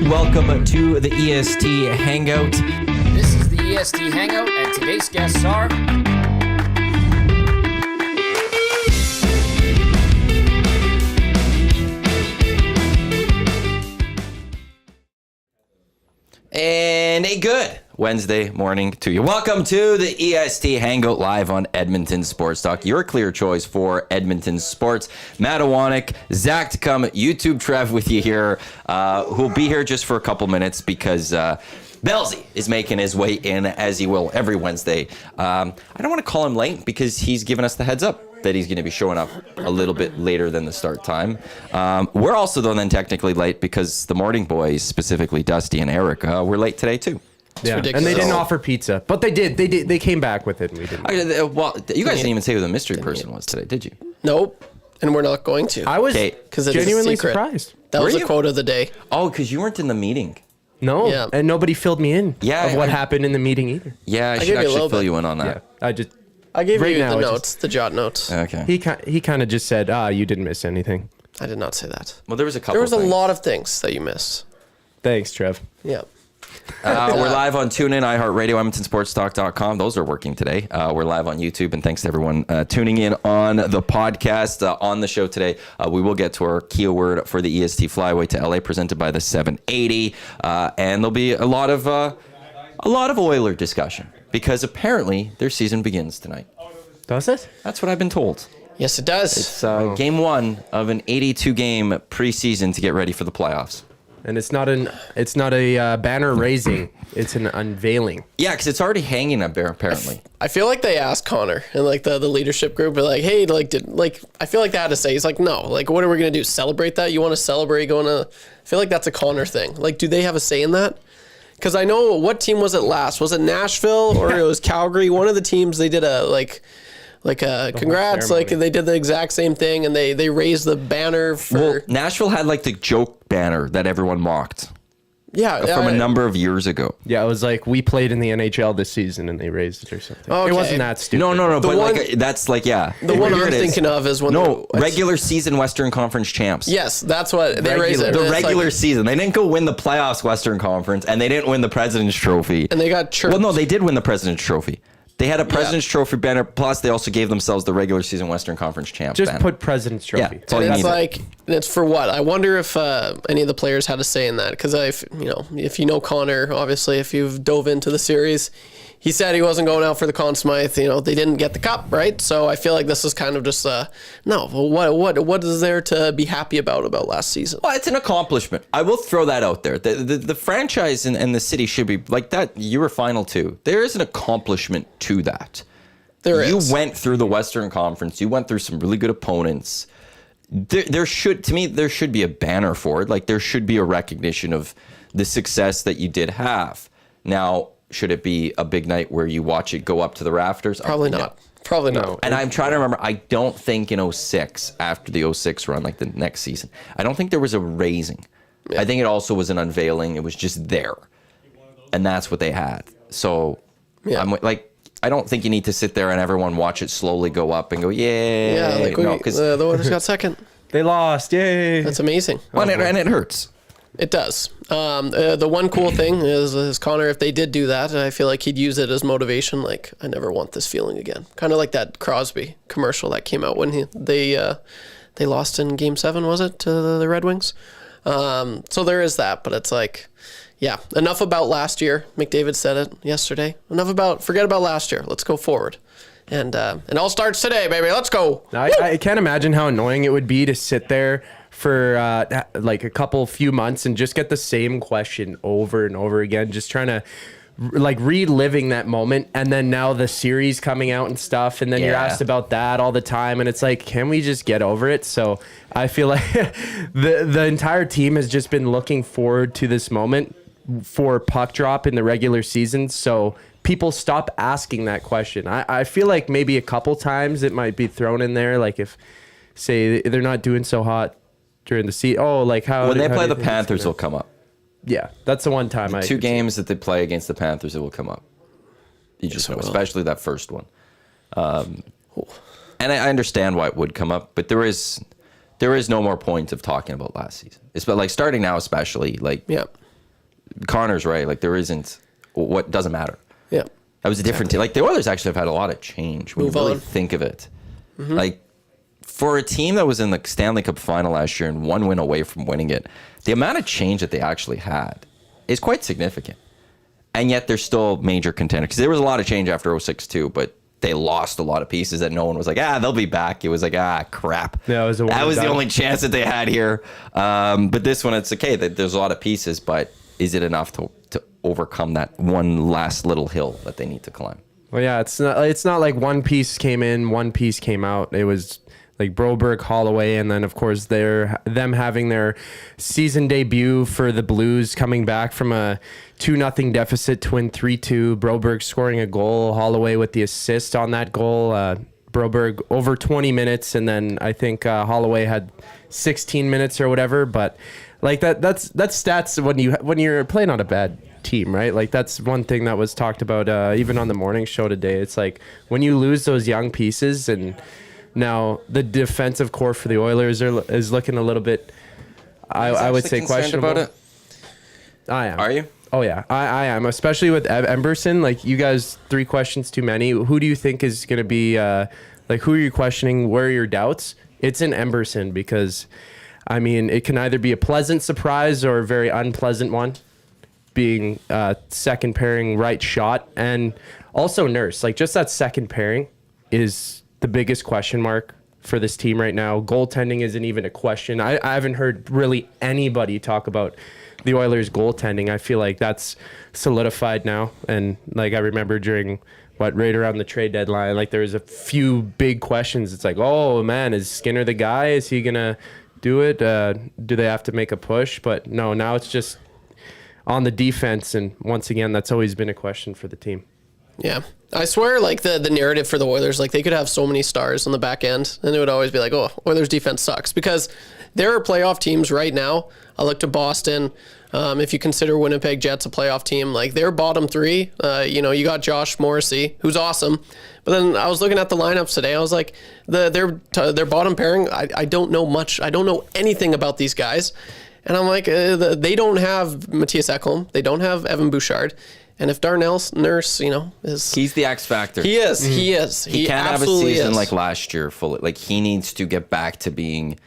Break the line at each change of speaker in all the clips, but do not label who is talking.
welcome to the EST Hangout.
This is the EST Hangout, and today's guests are...
And a good Wednesday morning to you. Welcome to the EST Hangout live on Edmonton Sports Talk, your clear choice for Edmonton sports. Matt Iwanyk, Zachticum, YouTube Trev with you here, who'll be here just for a couple minutes because Bellsy is making his way in, as he will every Wednesday. I don't want to call him late because he's given us the heads up that he's going to be showing up a little bit later than the start time. We're also, though, then technically late because the morning boys, specifically Dusty and Eric, were late today, too.
Yeah, and they didn't offer pizza, but they did. They came back with it, and we didn't.
Well, you guys didn't even say who the mystery person was today, did you?
Nope, and we're not going to.
I was genuinely surprised.
That was a quote of the day.
Oh, because you weren't in the meeting.
No,
Yeah.
and nobody filled me in of what happened in the meeting either.
Yeah, I should
gave you a
actually
little
fill
bit.
you in on that.
Yeah,
I gave
Right
you
now,
the
it's
notes, the jot notes.
Okay.
he kind of just said, you didn't miss anything.
I did not say that.
Well, there was a couple
There was a
things.
lot of things that you missed.
Thanks, Trev.
Yeah.
We're live on TuneIn, iHeartRadio, EdmontonSportsTalk.com. Those are working today. We're live on YouTube, and thanks to everyone tuning in on the podcast. On the show today, we will get to our keyword for the EST Flyway to LA, presented by the 780, and there'll be a lot of Oiler discussion because apparently their season begins tonight.
Does it?
That's what I've been told.
Yes, it does.
It's game one of an 82-game preseason to get ready for the playoffs.
And it's not a banner raising; it's an unveiling.
Yeah, because it's already hanging up there apparently.
I feel like they asked Connor and like the leadership group, but like, hey, I feel like they had to say, he's like, no, like, what are we gonna do? Celebrate that? You want to celebrate going to? I feel like that's a Connor thing. Like, do they have a say in that? Because I know, what team was it last? Was it Nashville or it was Calgary? One of the teams, they did a congrats, like they did the exact same thing, and they raised the banner for.
Well, Nashville had like the joke banner that everyone mocked. From a number of years ago.
Yeah, it was like, we played in the NHL this season, and they raised it or something.
Okay.
It wasn't that stupid.
No, but
one-
like that's like
The one I'm thinking of is when
regular season Western Conference champs.
Yes, that's what they raised it.
The
It's
regular
like,
season. They didn't go win the playoffs Western Conference, and they didn't win the President's Trophy.
and they got chirped.
Well, no, they did win the President's Trophy. They had a President's Trophy banner, plus they also gave themselves the regular season Western Conference champs
Just
banner.
put President's Trophy.
Yeah, that's all you
And it's
needed.
like, it's for what? I wonder if any of the players had a say in that. Because if you know Connor, obviously, if you've dove into the series, he said he wasn't going out for the Conn Smythe. They didn't get the cup, right? So I feel like this is kind of just what is there to be happy about last season?
Well, it's an accomplishment. I will throw that out there. The franchise and the city should be like that. You were final two. There is an accomplishment to that. You went through the Western Conference. You went through some really good opponents. There should be a banner for it. Like, there should be a recognition of the success that you did have. Now, should it be a big night where you watch it go up to the rafters?
Probably not. Probably not.
And I'm trying to remember, I don't think in 06, after the 06 run, like the next season, I don't think there was a raising. Yeah. I think it also was an unveiling. It was just there. And that's what they had. So,
yeah.
I'm like, I don't think you need to sit there and everyone watch it slowly go up and go, yeah.
Yeah, like the Oilers got second.
They lost. Yay.
That's amazing.
Well, and it hurts.
It does. The one cool thing is Connor, if they did do that, I feel like he'd use it as motivation. Like, I never want this feeling again. Kind of like that Crosby commercial that came out when they lost in Game 7, was it, to the Red Wings? So there is that, but it's like, yeah, enough about last year. McDavid said it yesterday. Forget about last year. Let's go forward. And it all starts today, baby. Let's go.
I can't imagine how annoying it would be to sit there for like a few months and just get the same question over and over again, just trying to like reliving that moment. And then now the series coming out and stuff, and then you're asked about that all the time, and it's like, can we just get over it? So I feel like the entire team has just been looking forward to this moment for puck drop in the regular season. So people stop asking that question. I feel like maybe a couple times it might be thrown in there, like if, say, they're not doing so hot during the season. Oh, like how...
When they play the Panthers, it'll come up.
Yeah, that's the one time.
Two games that they play against the Panthers, it will come up. You just know, especially that first one. And I understand why it would come up, but there is no more point of talking about last season. It's but like starting now, especially like Connor's right. Like there isn't what doesn't matter.
Yeah.
That was a different team. Like the Oilers actually have had a lot of change when
Move
you really
on.
think of it. Like for a team that was in the Stanley Cup final last year and one win away from winning it, the amount of change that they actually had is quite significant. And yet they're still major contenders because there was a lot of change after 06 too, but they lost a lot of pieces that no one was like, they'll be back. It was like, crap.
Yeah,
that was the only chance that they had here. But this one, it's okay. There's a lot of pieces, but is it enough to overcome that one last little hill that they need to climb?
Well, yeah, it's not like one piece came in, one piece came out. It was like Broberg, Holloway, and then of course them having their season debut for the Blues, coming back from a 2-0 deficit to win 3-2. Broberg scoring a goal, Holloway with the assist on that goal. Broberg over 20 minutes, and then I think Holloway had 16 minutes or whatever. But like that's stats when you're playing on a bad team, right? Like that's one thing that was talked about even on the morning show today. It's like when you lose those young pieces, and now the defensive core for the Oilers is looking a little bit, I would say, questionable.
About it?
I am.
Are you?
Oh yeah, I am, especially with Emberson. Like you guys, 3 questions too many. Who do you think is going to be like? Who are you questioning? Where are your doubts? It's in Emberson because, I mean, it can either be a pleasant surprise or a very unpleasant one, being second pairing right shot, and also Nurse. Like just that second pairing is the biggest question mark for this team right now. Goaltending isn't even a question. I haven't heard really anybody talk about the Oilers goaltending. I feel like that's solidified now. And like I remember during right around the trade deadline, like there was a few big questions. It's like, oh man, is Skinner the guy? Is he gonna do it? Do they have to make a push? But no, now it's just on the defense. And once again, that's always been a question for the team.
Yeah. I swear, like, the narrative for the Oilers, like, they could have so many stars on the back end, and it would always be like, oh, Oilers defense sucks. Because there are playoff teams right now. I look to Boston. If you consider Winnipeg Jets a playoff team, like, their bottom 3, you got Josh Morrissey, who's awesome. But then I was looking at the lineups today. I was like, their bottom pairing, I don't know much. I don't know anything about these guys. And I'm like, they don't have Matthias Ekholm. They don't have Evan Bouchard. And if Darnell Nurse, is...
He's the X factor.
He is. He is.
He can't have a season like last year fully. Like, he needs to get back to being...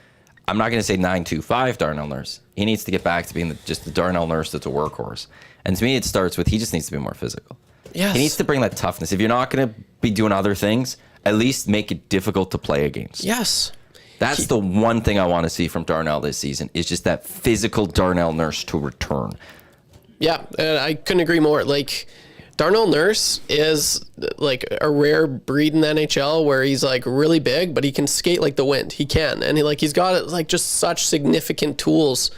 I'm not going to say 925 Darnell Nurse. He needs to get back to being just the Darnell Nurse that's a workhorse. And to me, it starts with he just needs to be more physical.
Yes.
He needs to bring that toughness. If you're not going to be doing other things, at least make it difficult to play against.
Yes.
That's the one thing I want to see from Darnell this season, is just that physical Darnell Nurse to return.
Yeah, I couldn't agree more. Like, Darnell Nurse is like a rare breed in the NHL where he's like really big, but he can skate like the wind. He can, and he's got like just such significant tools,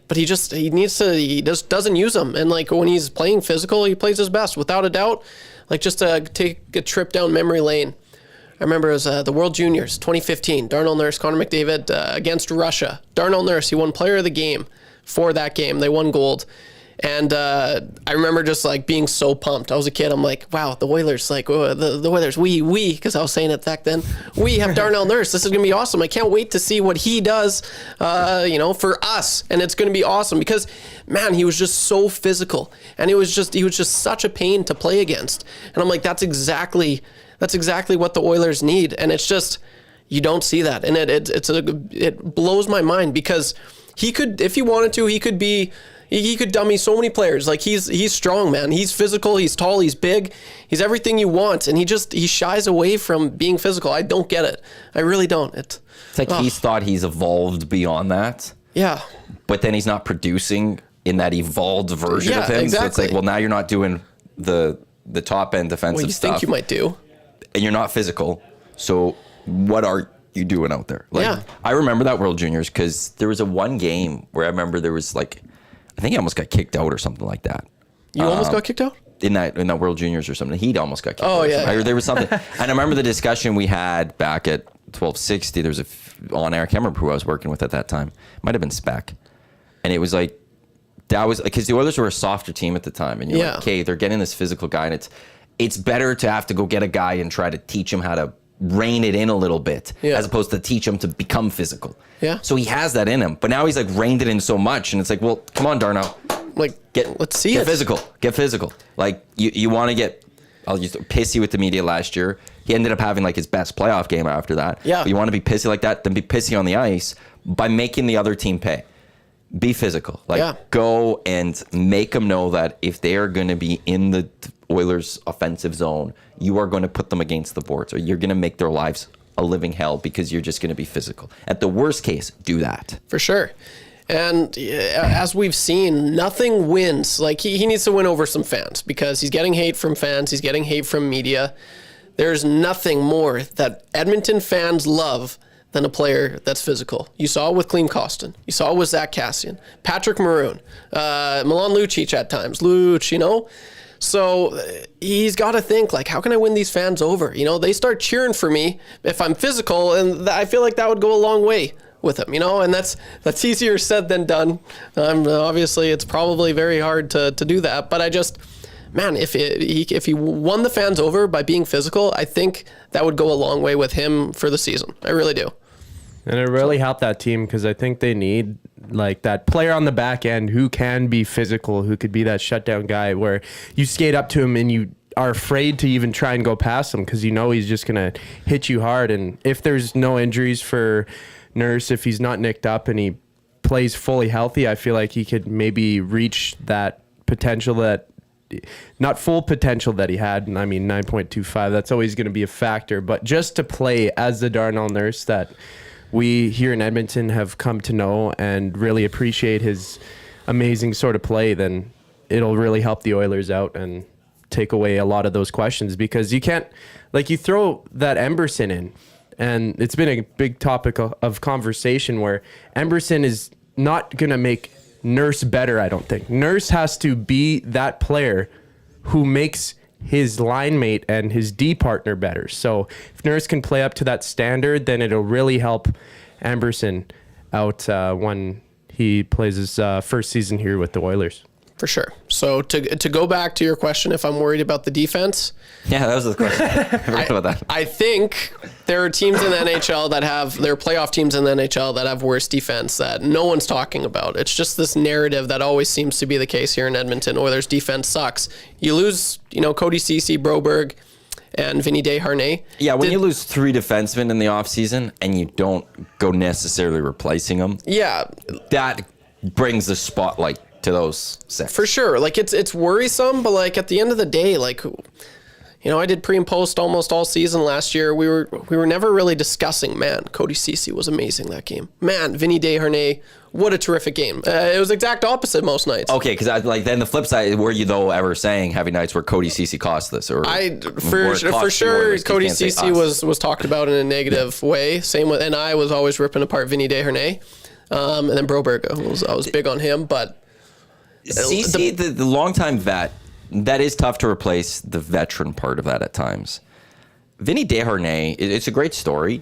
but he just doesn't use them. And like when he's playing physical, he plays his best without a doubt. Like just to take a trip down memory lane. I remember it was the World Juniors 2015. Darnell Nurse, Connor McDavid against Russia. Darnell Nurse, he won Player of the Game for that game. They won gold. And I remember just like being so pumped. I was a kid. I'm like, wow, the Oilers, like the Oilers, we, because I was saying it back then, we have Darnell Nurse. This is going to be awesome. I can't wait to see what he does, for us. And it's going to be awesome because, man, he was just so physical. And he was just such a pain to play against. And I'm like, that's exactly what the Oilers need. And it's just, you don't see that. And it blows my mind because he could, if he wanted to, he could dummy so many players. Like he's strong, man. He's physical. He's tall. He's big. He's everything you want. And he shies away from being physical. I don't get it. I really don't. It's
like he's thought he's evolved beyond that.
Yeah.
But then he's not producing in that evolved version of him.
Exactly.
So it's like, well, now you're not doing the top end defensive
Well, you
stuff.
think you might do.
And you're not physical. So what are you doing out there? Like,
yeah.
I remember that World Juniors because there was a one game where I remember there was like, I think he almost got kicked out or something like that.
You almost got kicked out?
In that World Juniors or something. He'd almost got kicked out.
Oh, yeah.
There was something. And I remember the discussion we had back at 1260. There was on air. I can't remember who I was working with at that time. Might have been Spec. And it was like, that was because the Oilers were a softer team at the time. And you're like, okay, they're getting this physical guy. And it's better to have to go get a guy and try to teach him how to rein it in a little bit as opposed to teach him to become physical.
Yeah.
So he has that in him. But now he's like reined it in so much. And it's like, well, come on, Darnell.
Like, let's see
Get
it.
physical. Get physical. Like, you want to get... I'll just pissy with the media last year. He ended up having like his best playoff game after that.
Yeah.
But you want to be pissy like that, then be pissy on the ice by making the other team pay. Be physical. Like, go and make them know that if they are going to be in the Oilers' offensive zone, you are going to put them against the boards, or you're going to make their lives a living hell because you're just going to be physical. At the worst case, do that.
For sure. And as we've seen, nothing wins. Like, he needs to win over some fans because he's getting hate from fans. He's getting hate from media. There's nothing more that Edmonton fans love than a player that's physical. You saw it with Klim Kostin. You saw it with Zach Kassian, Patrick Maroon, Milan Lucic at times. Luch, you know? So he's got to think, like, how can I win these fans over? You know, they start cheering for me if I'm physical, and I feel like that would go a long way with him, you know, and that's easier said than done. Obviously, it's probably very hard to do that, but I just, man, if he won the fans over by being physical, I think that would go a long way with him for the season. I really do.
And it really helped that team because I think they need like that player on the back end who can be physical, who could be that shutdown guy where you skate up to him and you are afraid to even try and go past him because you know he's just going to hit you hard. And if there's no injuries for Nurse, if he's not nicked up and he plays fully healthy, I feel like he could maybe reach that potential that, not full potential that he had. I mean, 9.25, that's always going to be a factor, but just to play as the Darnell Nurse that we here in Edmonton have come to know and really appreciate his amazing sort of play, then it'll really help the Oilers out and take away a lot of those questions because you can't, like, you throw that Emberson in. And it's been a big topic of conversation where Emberson is not going to make Nurse better, I don't think. Nurse has to be that player who makes his line mate and his D partner better. So if Nurse can play up to that standard, then it'll really help Emberson out when he plays his first season here with the Oilers.
For sure. So to go back to your question, if I'm worried about the defense.
Yeah, that was the question. I forgot about that.
I think there are teams in the NHL that have, there are playoff teams in the NHL that have worse defense that no one's talking about. It's just this narrative that always seems to be the case here in Edmonton. Oilers defense sucks. You lose, you know, Cody Ceci, Broberg, and Vinny Desharnais.
Yeah, when you lose 3 defensemen in the offseason and you don't go necessarily replacing them,
yeah,
that brings the spotlight to those 6.
For sure. Like, it's worrisome, but like at the end of the day, like, you know, I did pre and post almost all season last year. We were never really discussing, man, Cody Ceci was amazing that game. Man, Vinny Desharnais, what a terrific game. It was exact opposite most nights.
Okay, because then the flip side, were you though ever saying having nights where Cody Ceci cost this? Or
for sure, Cody Ceci was talked about in a negative way. Same with, and I was always ripping apart Vinny Desharnais. And then Broberg, I was big on him, but
Ceci, the longtime vet, that is tough to replace the veteran part of that at times. Vinny Desharnais, it's a great story.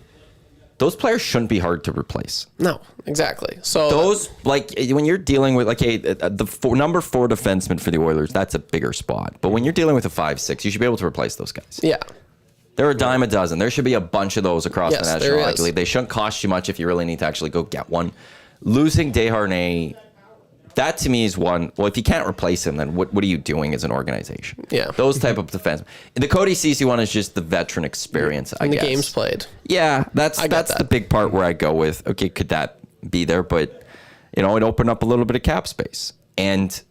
Those players shouldn't be hard to replace.
No, exactly. So
those, like, when you're dealing with, like, number 4 defenseman for the Oilers, that's a bigger spot. But when you're dealing with a 5-6, you should be able to replace those guys.
Yeah.
They're a dime a dozen. There should be a bunch of those across the
Yes,
National
there
Hockey
is.
League. They shouldn't cost you much if you really need to actually go get one. Losing Desharnais, that to me is one. Well, if you can't replace him, then what are you doing as an organization?
Yeah.
Those type of defense. The Cody Ceci one is just the veteran experience, I
and the
guess.
games played.
Yeah, that's
that.
the big part where I go with, okay, could that be there? But, you know, it opened up a little bit of cap space. And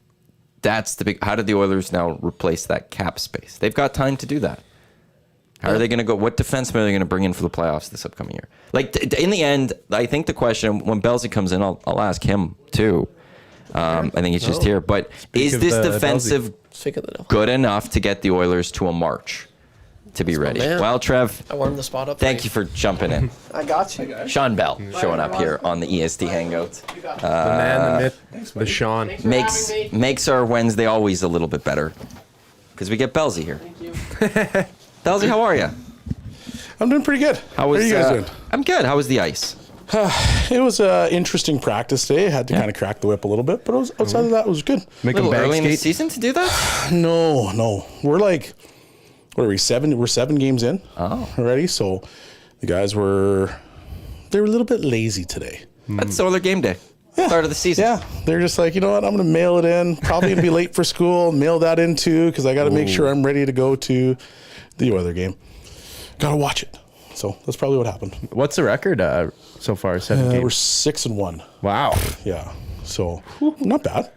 that's the big, how did the Oilers now replace that cap space? They've got time to do that. How are they going to go? What defenseman are they going to bring in for the playoffs this upcoming year? Like, in the end, I think the question, when Belsey comes in, I'll ask him too. I think he's just here. But is this defensive good enough to get the Oilers to a March to be ready?
man.
Well, Trev,
I warmed the spot up.
thank you for jumping in.
I got you.
Shawn Belle showing up here on the EST Hangout.
The man, the myth, the Shawn.
Makes our Wednesday always a little bit better because we get Belsey here. Belsey, how are you?
I'm doing pretty good. How are you guys doing?
I'm good. How was the ice?
It was an interesting practice day. I had to kind of crack the whip a little bit, but outside of that, it was good.
Make
A
him
little
bag
early in the
skate.
season to do that?
No. We're like, what are we, 7? We're 7 games in already. So the guys they were a little bit lazy today.
That's Oiler game day. Start of the season.
Yeah, they're just like, you know what? I'm going to mail it in. Probably going to be late for school. Mail that in too because I got to make sure I'm ready to go to the Oilers game. Got to watch it. So that's probably what happened.
What's the record so far? 7 games.
We're 6-1.
Wow.
Yeah. So not bad.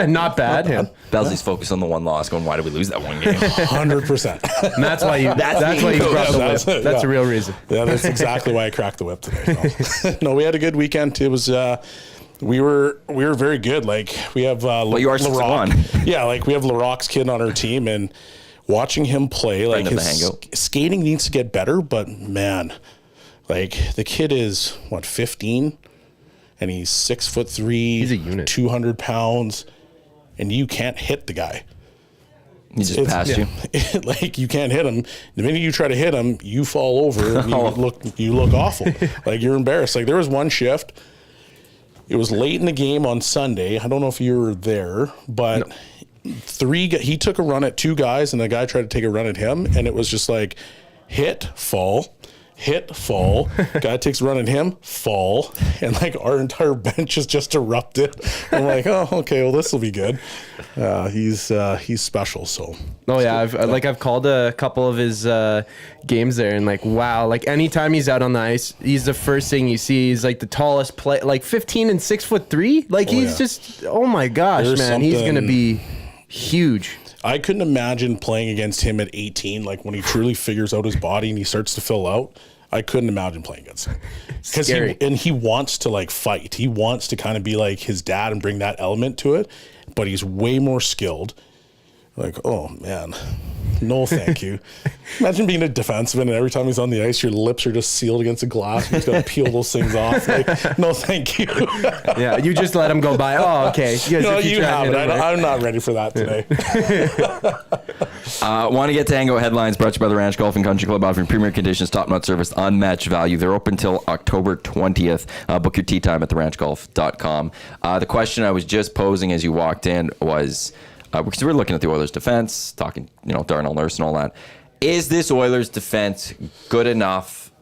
Not bad. Yeah.
Belzy's focused on the one loss, going, why did we lose that one game?
100%.
And that's why you. That's why you brought the whip. That's the real reason.
Yeah, that's exactly why I cracked the whip today. So. No, we had a good weekend. It was. We were very good. Like we have.
Well, you are 6-1.
Yeah, like we have LaRock's kid on our team, and watching him play, like
Friend of
his
the Hangout.
skating needs to get better. But man, like the kid is 15. And he's 6'3".
He's a unit.
200 pounds, and you can't hit the guy.
He just passed you.
Like you can't hit him. The minute you try to hit him, you fall over. And you look awful. Like you're embarrassed. Like there was one shift. It was late in the game on Sunday. I don't know if you were there, but he took a run at 2 guys, and the guy tried to take a run at him, and it was just like hit, fall. Hit, fall. Guy takes a run at him, fall. And like our entire bench is just erupted. I'm like, oh, okay, well, this will be good. He's special. So.
Oh yeah, I've called a couple of his games there, and like wow, like anytime he's out on the ice, he's the first thing you see. He's like the tallest play, like 15 and 6'3". Like he's just, oh my gosh,
There's
man, he's gonna be huge.
I couldn't imagine playing against him at 18. Like when he truly figures out his body and he starts to fill out, I couldn't imagine playing against him. Because he wants to like fight. He wants to kind of be like his dad and bring that element to it. But he's way more skilled. Like, oh man, no, thank you. Imagine being a defenseman and every time he's on the ice, your lips are just sealed against the glass. You just got to peel those things off. Like, no, thank you.
Yeah, you just let him go by. Oh, okay.
No, you haven't. I'm not ready for that today.
Want to get to Hangout headlines brought to you by the Ranch Golf and Country Club, offering premier conditions, top-notch service, unmatched value. They're open till October 20th. Book your tee time at theranchgolf.com. The question I was just posing as you walked in was, because we're looking at the Oilers' defense, talking, Darnell Nurse and all that. Is this Oilers' defense good enough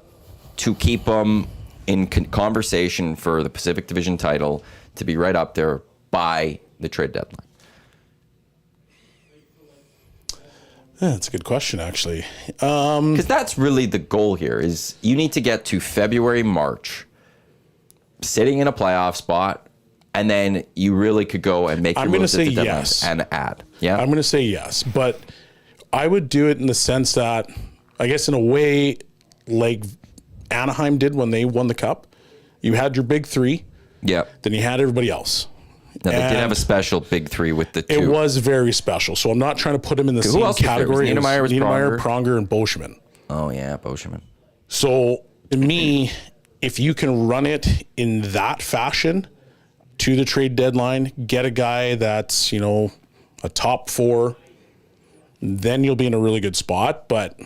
to keep them in conversation for the Pacific Division title to be right up there by the trade deadline?
Yeah, that's a good question, actually.
Because that's really the goal here, is you need to get to February, March, sitting in a playoff spot, and then you really could go and make your moves at the deadline
yes.
and add. Yeah,
I'm going to say yes, but I would do it in the sense that, I guess in a way, like Anaheim did when they won the Cup. You had your big 3.
Yeah.
Then you had everybody else.
No, they did have a special big 3 with the 2.
It was very special. So I'm not trying to put him in the same category as Niedermayer, Pronger, and Boschman.
Oh, yeah, Boschman.
So to me, if you can run it in that fashion to the trade deadline, get a guy that's, a top 4, then you'll be in a really good spot. But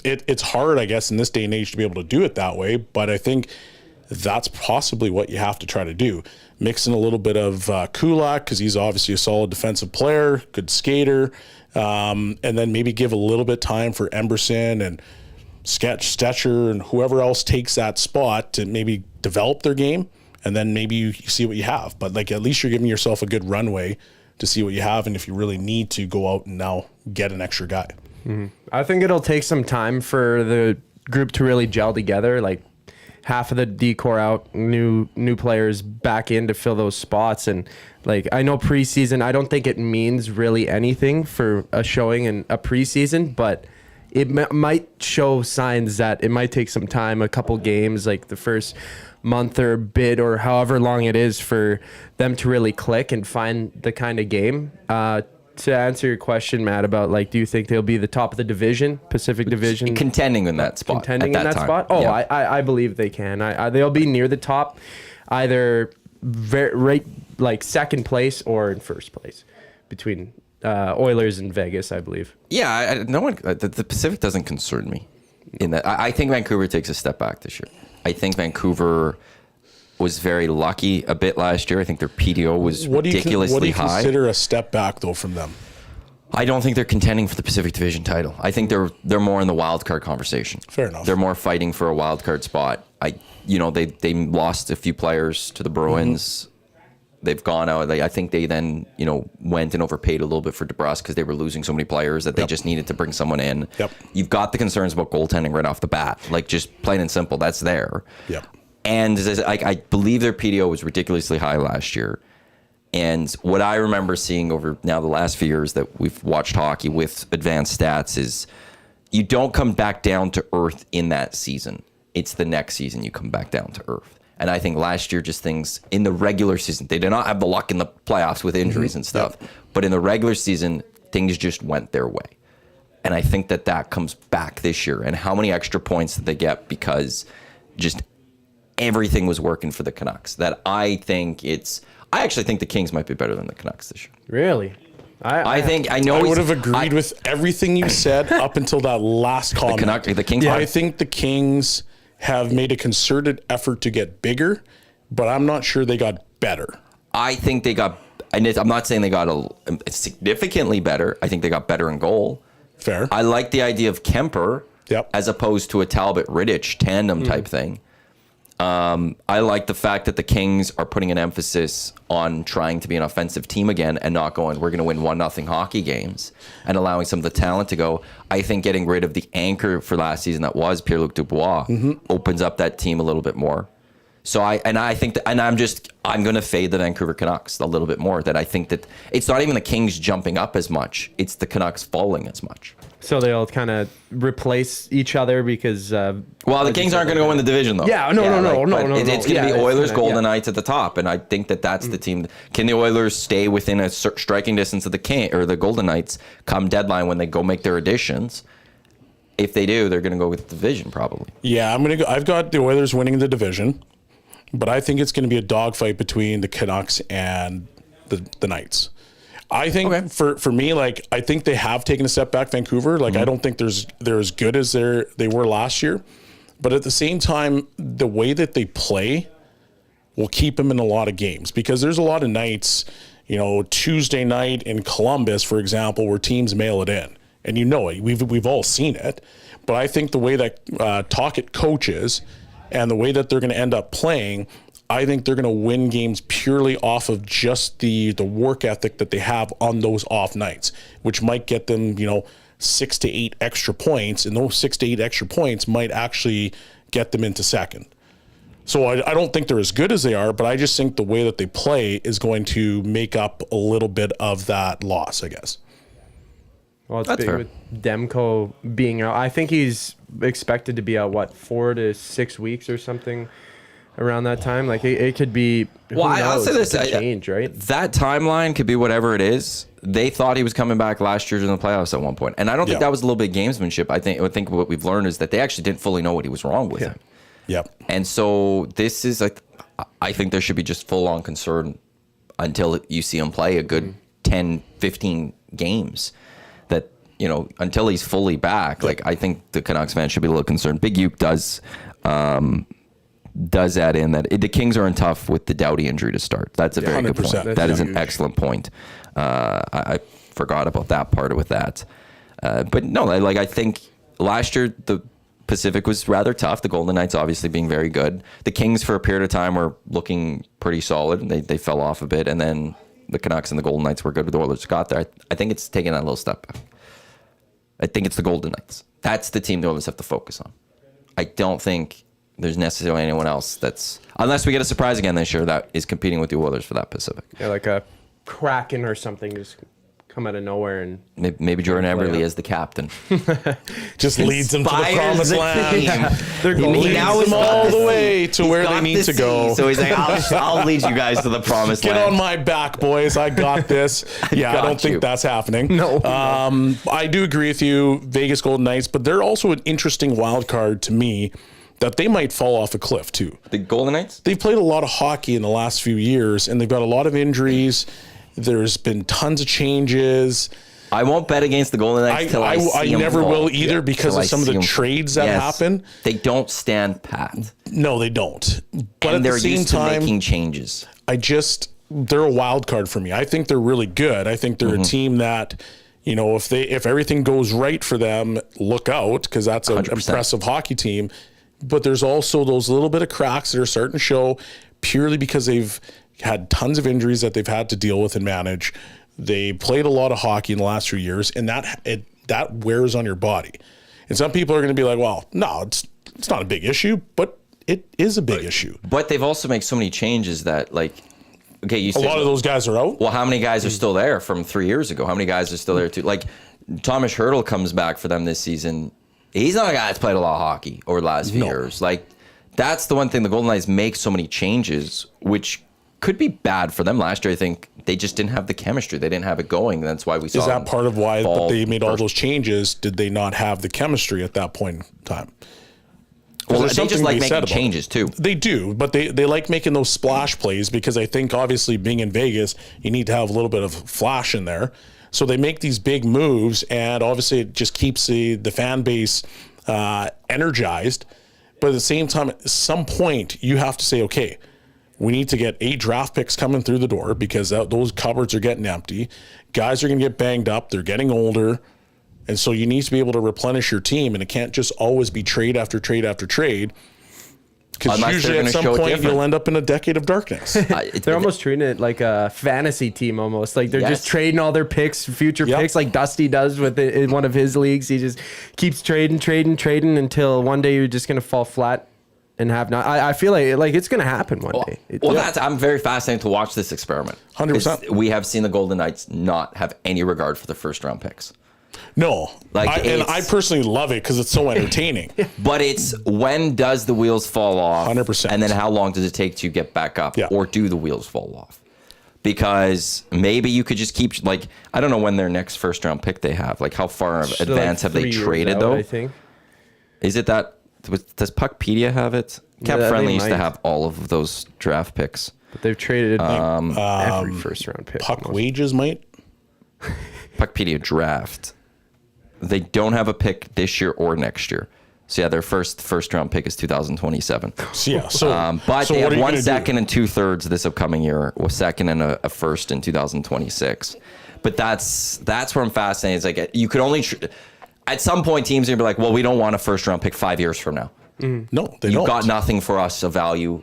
it's hard, I guess, in this day and age to be able to do it that way. But I think that's possibly what you have to try to do. Mix in a little bit of Kulak, because he's obviously a solid defensive player, good skater. And then maybe give a little bit time for Emberson and Stetcher and whoever else takes that spot to maybe develop their game. And then maybe you see what you have. But like at least you're giving yourself a good runway to see what you have. And if you really need to go out and now get an extra guy.
Mm-hmm. I think it'll take some time for the group to really gel together. Like half of the decor out, new players back in to fill those spots. And like, I know preseason, I don't think it means really anything for a showing in a preseason, but it might show signs that it might take some time, a couple games, like the first month or bit or however long it is for them to really click and find the kind of game. To answer your question, Matt, about like, do you think they'll be the top of the division, Pacific Division?
Contending in that spot.
Spot? Oh, yeah. I believe they can. They'll be near the top, either right like second place or in first place between Oilers and Vegas, I believe.
Yeah, the Pacific doesn't concern me in that. I think Vancouver takes a step back this year. I think Vancouver was very lucky a bit last year. I think their PDO was ridiculously high. What do you
consider a step back, though, from them?
I don't think they're contending for the Pacific Division title. I think they're more in the wild card conversation.
Fair enough.
They're more fighting for a wild card spot. They lost a few players to the Bruins. They've gone out. I think they then, went and overpaid a little bit for DeBrusque because they were losing so many players that they just needed to bring someone in.
Yep.
You've got the concerns about goaltending right off the bat. Like, just plain and simple, that's there.
Yep.
And I believe their PDO was ridiculously high last year. And what I remember seeing over now the last few years that we've watched hockey with advanced stats is you don't come back down to earth in that season. It's the next season you come back down to earth. And I think last year, just things in the regular season, they did not have the luck in the playoffs with injuries and stuff. Yep. But in the regular season, things just went their way. And I think that comes back this year. And how many extra points did they get because just everything was working for the Canucks? That I actually think the Kings might be better than the Canucks this year.
Really?
I
would have agreed with everything you said up until that last comment.
The Kings.
I think the Kings have made a concerted effort to get bigger, but I'm not sure they got better.
I think they got, and I'm not saying they got a significantly better. I think they got better in goal.
Fair.
I like the idea of Kemper as opposed to a Talbot-Rittich tandem type thing. I like the fact that the Kings are putting an emphasis on trying to be an offensive team again and not going, we're going to win 1-0 hockey games, and allowing some of the talent to go. I think getting rid of the anchor for last season that was Pierre-Luc Dubois opens up that team a little bit more. So I'm going to fade the Vancouver Canucks a little bit more. That I think that it's not even the Kings jumping up as much; it's the Canucks falling as much.
So they'll kind of replace each other because.
The Kings aren't going to go win the division, though.
Yeah, no.
It's going to be Oilers, Golden Knights at the top, and I think that's the team. Can the Oilers stay within a striking distance of the Golden Knights come deadline when they go make their additions? If they do, they're going to go with the division probably.
Yeah, I'm going to go. I've got the Oilers winning the division, but I think it's going to be a dogfight between the Canucks and the Knights. I think for me, I think they have taken a step back, Vancouver. I don't think they're as good as they were last year. But at the same time, the way that they play will keep them in a lot of games, because there's a lot of nights, Tuesday night in Columbus, for example, where teams mail it in. And we've all seen it. But I think the way that Tocchet coaches and the way that they're going to end up playing, I think they're going to win games purely off of just the work ethic that they have on those off nights, which might get them, 6 to 8 extra points. And those 6 to 8 extra points might actually get them into second. So I don't think they're as good as they are, but I just think the way that they play is going to make up a little bit of that loss, I guess.
Well, it's
That's
big
fair.
with Demko being out. I think he's expected to be out, 4 to 6 weeks or something around that time. It could be.
Well, I'll say this:
it could change, right?
That timeline could be whatever it is. They thought he was coming back last year during the playoffs at one point, and I don't think that was a little bit of gamesmanship. I think what we've learned is that they actually didn't fully know what he was wrong with him.
Yep.
And so this is I think there should be just full on concern until you see him play a good 10, 15 games. That, until he's fully back, I think the Canucks fans should be a little concerned. Big Uke does add in that the Kings are in tough with the Doughty injury to start. That's a very good
100%.
point. That is an excellent point. I forgot about that part with that. But no, I think last year the Pacific was rather tough. The Golden Knights obviously being very good. The Kings for a period of time were looking pretty solid. They fell off a bit, and then the Canucks and the Golden Knights were good. The Oilers got there. I think it's taking that little step back. I think it's the Golden Knights. That's the team the Oilers have to focus on. I don't think there's necessarily anyone else unless we get a surprise again this year, that is competing with the Oilers for that Pacific.
Yeah, like a Kraken or something just come out of nowhere and
maybe Jordan Eberle is the captain.
Just leads them to the promised land.
they're
Leads them all the way to where they need to go.
So he's like, I'll lead you guys to the promised
Get
land.
on my back, boys. I got this. I don't think that's happening.
No.
I do agree with you, Vegas Golden Knights, but they're also an interesting wild card to me that they might fall off a cliff too.
The Golden Knights?
They've played a lot of hockey in the last few years, and they've got a lot of injuries. There's been tons of changes.
I won't bet against the Golden Knights till I see
I
them
never
fall.
will either because
Till
of some of the trades that happen.
They don't stand pat.
No, they don't. But
And
at
they're
the same
used to
time,
making changes.
they're a wild card for me. I think they're really good. I think they're a team that, if everything goes right for them, look out, because that's an
100%.
impressive hockey team. But there's also those little bit of cracks that are starting to show purely because they've had tons of injuries that they've had to deal with and manage. They played a lot of hockey in the last few years, and that wears on your body. And some people are going to be like, well, no, it's not a big issue, but it is a big issue.
But they've also made so many changes that, like, okay, you
A
said,
lot of those guys are out.
well, how many guys are still there from 3 years ago? How many guys are still there too? Like, Thomas Hurdle comes back for them this season. He's not a guy that's played a lot of hockey over the last few years. Like, that's the one thing. The Golden Knights make so many changes, which could be bad for them. Last year, I think they just didn't have the chemistry. They didn't have it going. That's why we saw.
Is that part of why
fall
they made all those changes? Did they not have the chemistry at that point in time?
Well,
there's
they
something
just
to
like
be said
making
about
changes too.
They do, but they like making those splash plays because I think obviously being in Vegas, you need to have a little bit of flash in there. So they make these big moves, and obviously it just keeps the fan base energized. But at the same time, at some point, you have to say, okay, we need to get 8 draft picks coming through the door because those cupboards are getting empty. Guys are going to get banged up. They're getting older. And so you need to be able to replenish your team, and it can't just always be trade after trade after trade. Because usually at some point you'll end up in a decade of darkness.
They're almost treating it like a fantasy team almost. Like they're just trading all their picks, future picks, like Dusty does with it in one of his leagues. He just keeps trading until one day you're just going to fall flat and have not. I feel like it's going to happen one day.
I'm very fascinated to watch this experiment.
100%.
We have seen the Golden Knights not have any regard for the first round picks.
No, I personally love it because it's so entertaining.
But it's when does the wheels fall off?
100%.
And then how long does it take to get back up?
Yeah.
Or do the wheels fall off? Because maybe you could just keep, like, I don't know when their next first round pick they have. Like, how far in advance have they traded, though?
I think.
Is it that? Does Puckpedia have it? Cap Friendly used to have all of those draft picks.
But they've traded every first round pick.
Puck wages might.
Puckpedia draft. They don't have a pick this year or next year. So yeah, their first round pick is 2027.
Yeah.
But
so
they
what
have
are you
1
gonna
second
do?
and 2/3 this upcoming year, with second and a first in 2026. But that's where I'm fascinated. It's like you could only at some point teams are gonna be like, well, we don't want a first round pick 5 years from now.
No, they
You've
don't.
got nothing for us of value.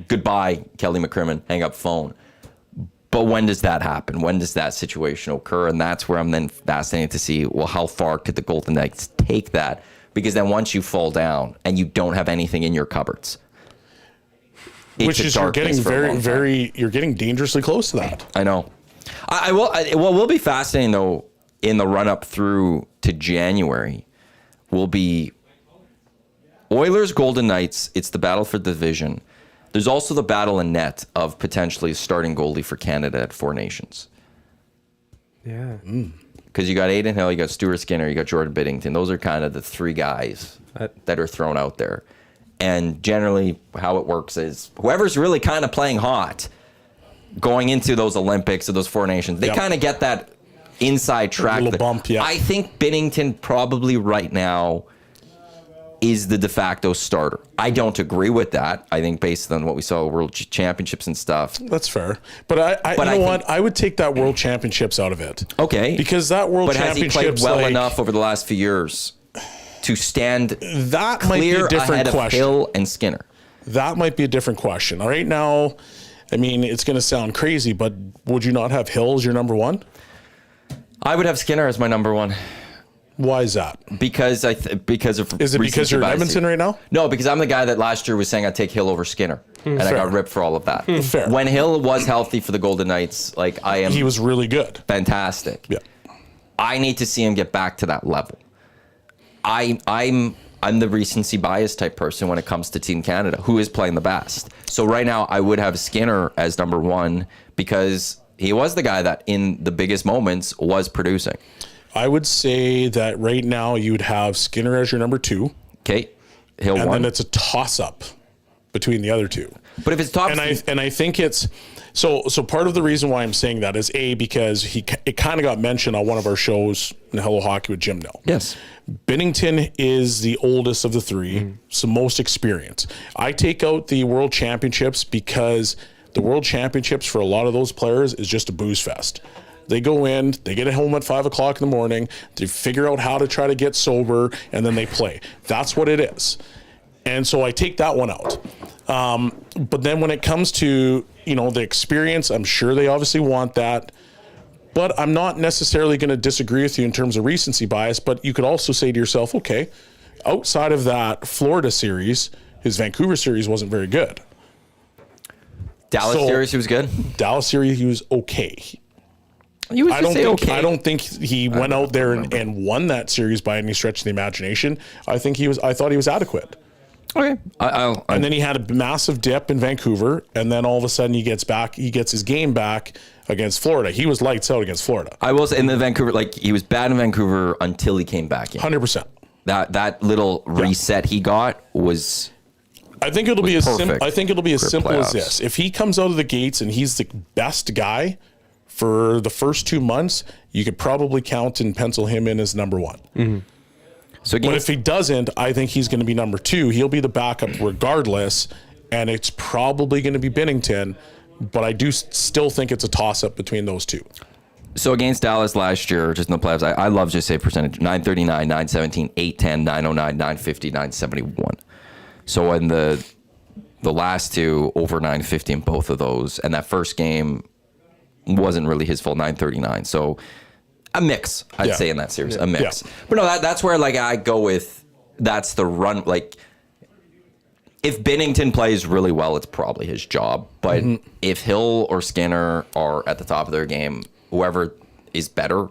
Goodbye, Kelly McCrimmon. Hang up phone. But when does that happen? When does that situation occur? And that's where I'm then fascinated to see, well, how far could the Golden Knights take that? Because then once you fall down and you don't have anything in your cupboards,
which is you're getting you're getting dangerously close to that.
I know. What will be fascinating though in the run up through to January will be Oilers, Golden Knights. It's the battle for the division. There's also the battle in net of potentially starting goalie for Canada at Four Nations.
Yeah.
Because you got Aiden Hill, you got Stuart Skinner, you got Jordan Biddington. Those are kind of the 3 guys that are thrown out there. And generally how it works is whoever's really kind of playing hot going into those Olympics or those Four Nations, they kind of get that inside track.
A little bump, yeah.
I think Binnington probably right now is the de facto starter. I don't agree with that. I think based on what we saw at World Championships and stuff.
That's fair. But I would take that World Championships out of it.
Okay.
Because that World Championships,
has he played well enough over the last few years to stand
that might be a different
ahead
question.
Of Hill and Skinner?
That might be a different question. Right now, I mean, it's going to sound crazy, but would you not have Hill as your number 1?
I would have Skinner as my number 1.
Why is that?
Because because of
is it because you're in Edmonton right now?
No, because I'm the guy that last year was saying I'd take Hill over Skinner, and I got ripped for all of that.
Fair.
When Hill was healthy for the Golden Knights,
he was really good,
fantastic.
Yeah,
I need to see him get back to that level. I'm the recency bias type person when it comes to Team Canada, who is playing the best. So right now, I would have Skinner as number 1 because he was the guy that in the biggest moments was producing.
I would say that right now you'd have Skinner as your number 2.
Okay, Hill
and
1.
then it's a toss-up between the other 2.
But if it's top,
and I think it's so part of the reason why I'm saying that is because it kind of got mentioned on one of our shows in Hello Hockey with Jim Nell.
Yes,
Binnington is the oldest of the 3, so most experienced. I take out the World Championships because the World Championships for a lot of those players is just a booze fest. They go in, they get home at 5 o'clock in the morning, they figure out how to try to get sober, and then they play. That's what it is. And so I take that one out. But then when it comes to, the experience, I'm sure they obviously want that. But I'm not necessarily going to disagree with you in terms of recency bias. But you could also say to yourself, okay, outside of that Florida series, his Vancouver series wasn't very good.
Dallas series, he was good.
Dallas series, he was okay.
He was okay.
I don't think he went out there and won that series by any stretch of the imagination. I thought he was adequate.
Okay.
And then he had a massive dip in Vancouver, and then all of a sudden he gets his game back against Florida. He was lights out against Florida.
I will say in the Vancouver, he was bad in Vancouver until he came back in.
100%.
That little reset he got was.
I think it'll be as simple. I think it'll be as simple as
playoffs.
this: if he comes out of the gates and he's the best guy for the first 2 months, you could probably count and pencil him in as number one.
Mm-hmm. So
but if he doesn't, I think he's going to be number two. He'll be the backup regardless, and it's probably going to be Binnington. But I do still think it's a toss-up between those two.
So against Dallas last year, just in the playoffs, I love just save percentage: 939, 917, 810, 909, 950, 971. So in the last two, over 950 in both of those, and that first game wasn't really his full 939. So a mix, I'd say in that series, a mix. But no, that's where I go with, that's the run. If Binnington plays really well, it's probably his job. But if Hill or Skinner are at the top of their game, whoever is better,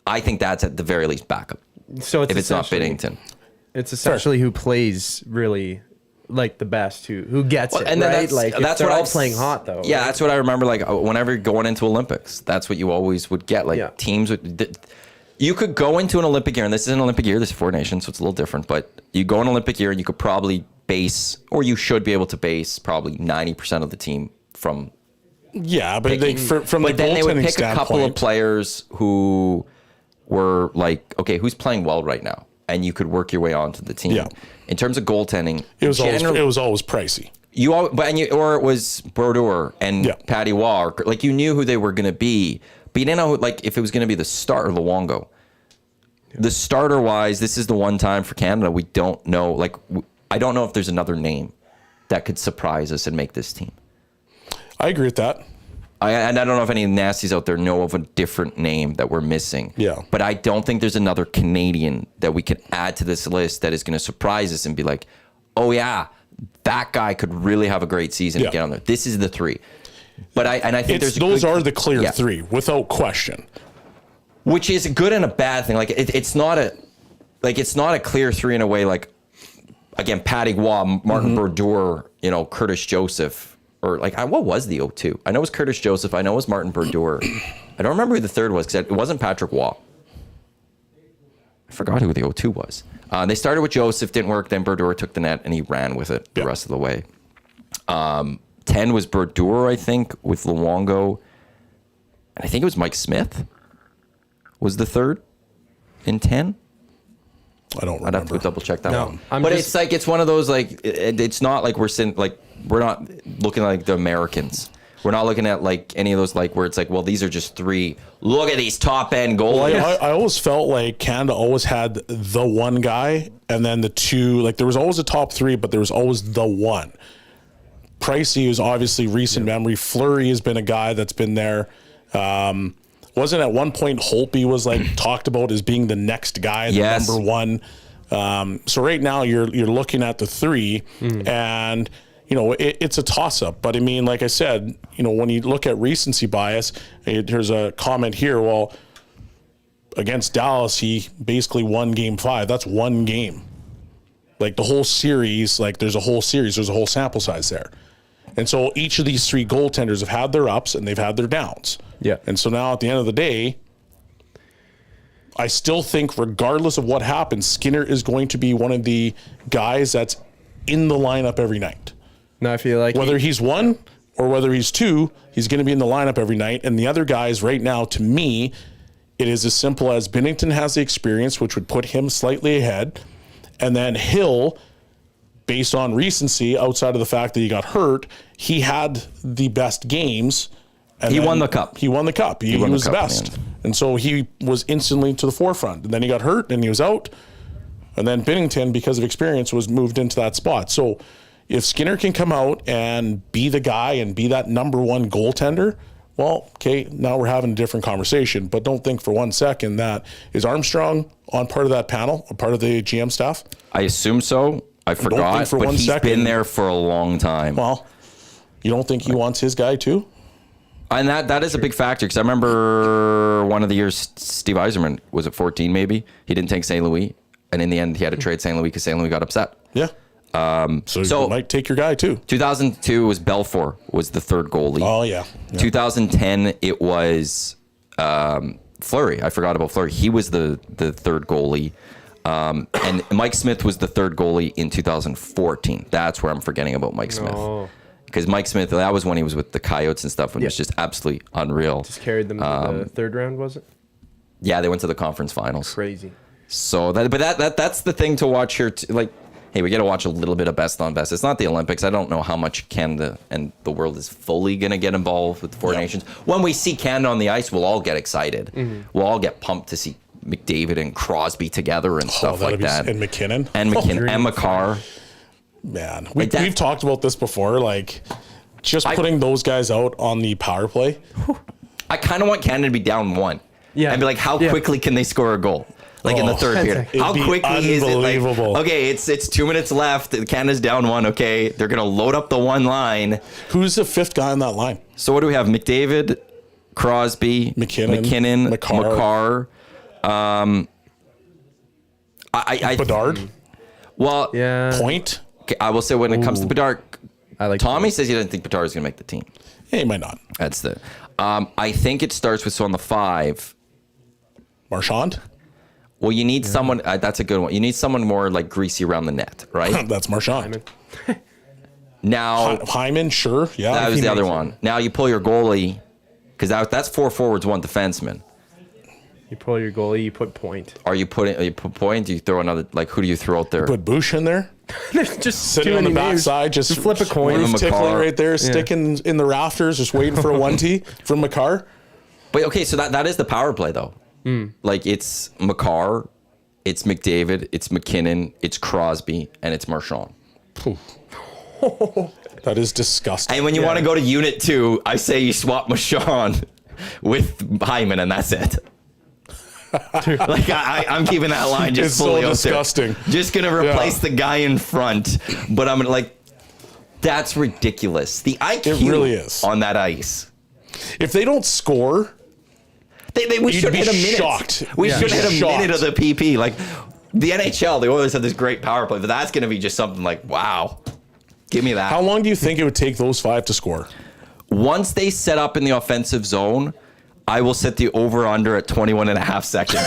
I think that's at the very least backup.
So
if it's not Binnington.
It's essentially who plays really the best, who gets it,
and
right?
That's
they're
what
all playing hot though.
Yeah,
right?
that's what I remember. Whenever you're going into Olympics, that's what you always would get. Teams would. You could go into an Olympic year, and this is an Olympic year. This is 4 nations, so it's a little different. But you go in an Olympic year, and you could probably base, or you should be able to base, probably 90% of the team from.
Yeah, but from
but
the
then they would pick
standpoint,
a couple of players who were okay, who's playing well right now, and you could work your way onto the team.
Yeah.
In terms of goaltending,
it was always pricey.
Or it was Brodeur and Patty Waugh. You knew who they were going to be, but you didn't know if it was going to be the starter, Luongo. Yeah. The starter wise, this is the one time for Canada we don't know. I don't know if there's another name that could surprise us and make this team.
I agree with that.
And I don't know if any nasties out there know of a different name that we're missing.
Yeah.
But I don't think there's another Canadian that we could add to this list that is going to surprise us and be like, oh yeah, that guy could really have a great season and get on there. This is the three. But I think
those are the clear three without question.
Which is a good and a bad thing. It's not a clear three in a way. Again, Patty Waugh, Martin Brodeur, Curtis Joseph. Or what was the 0-2? I know it was Curtis Joseph. I know it was Martin Brodeur. I don't remember who the third was because it wasn't Patrick Waugh. I forgot who the 0-2 was. They started with Joseph, didn't work. Then Brodeur took the net and he ran with it the rest of the way. 10 was Brodeur, I think, with Luongo. And I think it was Mike Smith was the third in 10.
I don't remember.
I'd have to double check that one. It's one of those it's not like we're sitting we're not looking like the Americans. We're not looking at any of those where it's well, these are just three. Look at these top end goalies.
Well, I always felt like Canada always had the one guy and then the two. There was always a top three, but there was always the one. Pricey is obviously recent memory. Fleury has been a guy that's been there. Wasn't at one point Holtby was talked about as being the next guy, the number one. So right now you're looking at the three, and it's a toss up. But I mean, like I said, when you look at recency bias, there's a comment here. Well, against Dallas, he basically won Game 5. That's one game. The whole series, there's a whole series. There's a whole sample size there. And so each of these three goaltenders have had their ups and they've had their downs.
Yeah.
And so now at the end of the day, I still think regardless of what happens, Skinner is going to be one of the guys that's in the lineup every night.
No, I feel like
whether he's one or whether he's two, he's going to be in the lineup every night. And the other guys right now, to me, it is as simple as Binnington has the experience, which would put him slightly ahead. And then Hill, based on recency, outside of the fact that he got hurt, he had the best games. And
he won the cup.
He won the cup. He was the best. And so he was instantly to the forefront. And then he got hurt and he was out. And then Binnington, because of experience, was moved into that spot. So, if Skinner can come out and be the guy and be that number one goaltender, well, okay, now we're having a different conversation. But don't think for 1 second that is Armstrong on part of that panel, a part of the GM staff?
I assume so. I forgot, but he's been there for a long time.
Well, you don't think he wants his guy too?
And that is a big factor, because I remember one of the years Steve Yzerman was at 14 maybe. He didn't take St. Louis, and in the end he had to trade St. Louis because St. Louis got upset.
Yeah. So you might take your guy too.
2002 was Belfour was the third goalie.
Oh, yeah.
2010 it was Fleury. I forgot about Fleury. He was the third goalie. And Mike Smith was the third goalie in 2014. That's where I'm forgetting about Mike Smith.
Oh.
Because Mike Smith, that was when he was with the Coyotes and stuff, and it was just absolutely unreal.
Just carried them to the third round, was it?
Yeah, they went to the conference finals.
Crazy.
So that's the thing to watch here. Like, hey, we got to watch a little bit of best on best. It's not the Olympics. I don't know how much Canada and the world is fully going to get involved with the Four Nations. When we see Canada on the ice, we'll all get excited.
Mm-hmm.
We'll all get pumped to see McDavid and Crosby together and stuff like that.
And McKinnon.
And McCarr.
Man, we've talked about this before. Like, just putting those guys out on the power play.
I kind of want Canada to be down 1.
Yeah.
And be like, how quickly can they score a goal? Like in the third period. How quickly is it? Like, okay, it's 2 minutes left. Canada's down 1. Okay, they're gonna load up the one line.
Who's the fifth guy on that line?
So what do we have? McDavid, Crosby, McKinnon, McCarr.
Bedard.
Well,
Yeah.
Point.
okay, I will say when it comes to Bedard,
I like
Tommy says he doesn't think Bedard is gonna make the team.
Yeah, he might not.
That's the. I think it starts with on the 5.
Marchand.
Well, you need someone. That's a good one. You need someone more like greasy around the net, right?
That's Marchand.
Now
Hyman, sure. Yeah.
that was the other one. Now you pull your goalie, because that's 4 forwards, 1 defenseman.
You pull your goalie, you put Point.
Are you put Point? Do you throw another? Like, who do you throw out there?
Put Bush in there.
Just
Sitting on the backside, just
flip a coin.
Roof tickling
McCarr.
right there, sticking in the rafters, just waiting for a 1T from McCarr.
But okay, so that is the power play though. Like, it's McCarr, it's McDavid, it's McKinnon, it's Crosby, and it's Marchand.
That is disgusting.
And when you want to go to unit 2, I say you swap Marchand with Hyman, and that's it. Like, I'm keeping that line just
It's
fully
so
out
disgusting.
there. Just gonna replace the guy in front, but I'm gonna like, that's ridiculous. The IQ
It really is.
on that ice.
If they don't score,
We
You'd
should
be
hit a minute.
shocked.
We
Yeah.
should hit a
Shocked.
minute of the PP. Like, the NHL, they always have this great power play, but that's gonna be just something like, wow, give me that.
how long do you think it would take those 5 to score?
Once they set up in the offensive zone, I will set the over-under at 21 and a half seconds.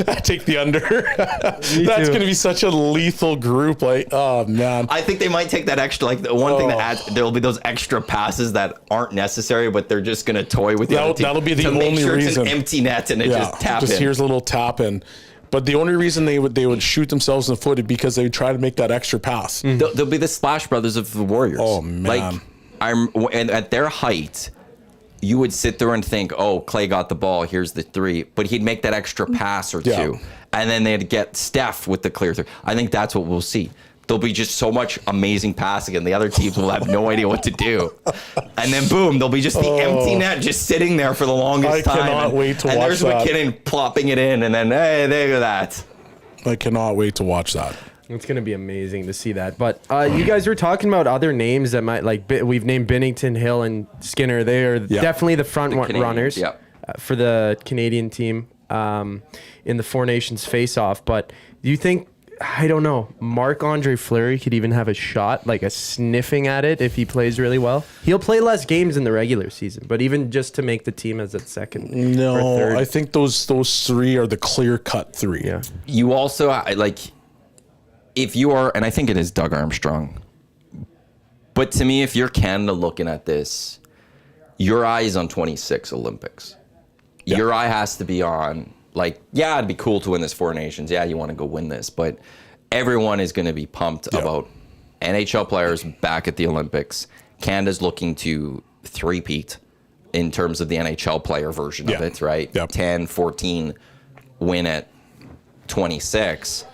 I take the under. That's
too.
going to be such a lethal group. Like, oh, man.
I think they might take that extra, like the one thing that adds, there'll be those extra passes that aren't necessary, but they're just going to toy with the other team.
That'll be the
to make
only
sure
reason.
It's an empty net and it just tap in.
here's a little tap in. But the only reason they would shoot themselves in the foot is because they would try to make that extra pass.
They'll be the Splash Brothers of the Warriors.
Oh, man.
Like, and at their height, you would sit there and think, oh, Clay got the ball, here's the 3. But he'd make that extra pass or 2. And then they'd get Steph with the clear 3. I think that's what we'll see. There'll be just so much amazing passing, and the other teams will have no idea what to do. And then, boom, there'll be just the empty net just sitting there for the longest time.
I cannot wait to
and
watch
there's
that.
McKinnon plopping it in, and then, hey, there you go that.
I cannot wait to watch that.
It's going to be amazing to see that. But you guys were talking about other names that might, like, we've named Binnington, Hill, and Skinner. They are definitely the front runners for the Canadian team in the Four Nations face-off. But do you think, I don't know, Marc-Andre Fleury could even have a shot, like a sniffing at it if he plays really well? He'll play less games in the regular season, but even just to make the team as a second or
No,
third.
I think those 3 are the clear-cut 3.
Yeah.
You also, like, if you are, and I think it is Doug Armstrong, but to me, if you're Canada looking at this, your eye is on 26 Olympics.
Yeah.
Your eye has to be on, like, yeah, it'd be cool to win this Four Nations. Yeah, you want to go win this, but everyone is going to be pumped about NHL players back at the Olympics. Canada's looking to three-peat in terms of the NHL player version of it, right? 10, 14, win at 26.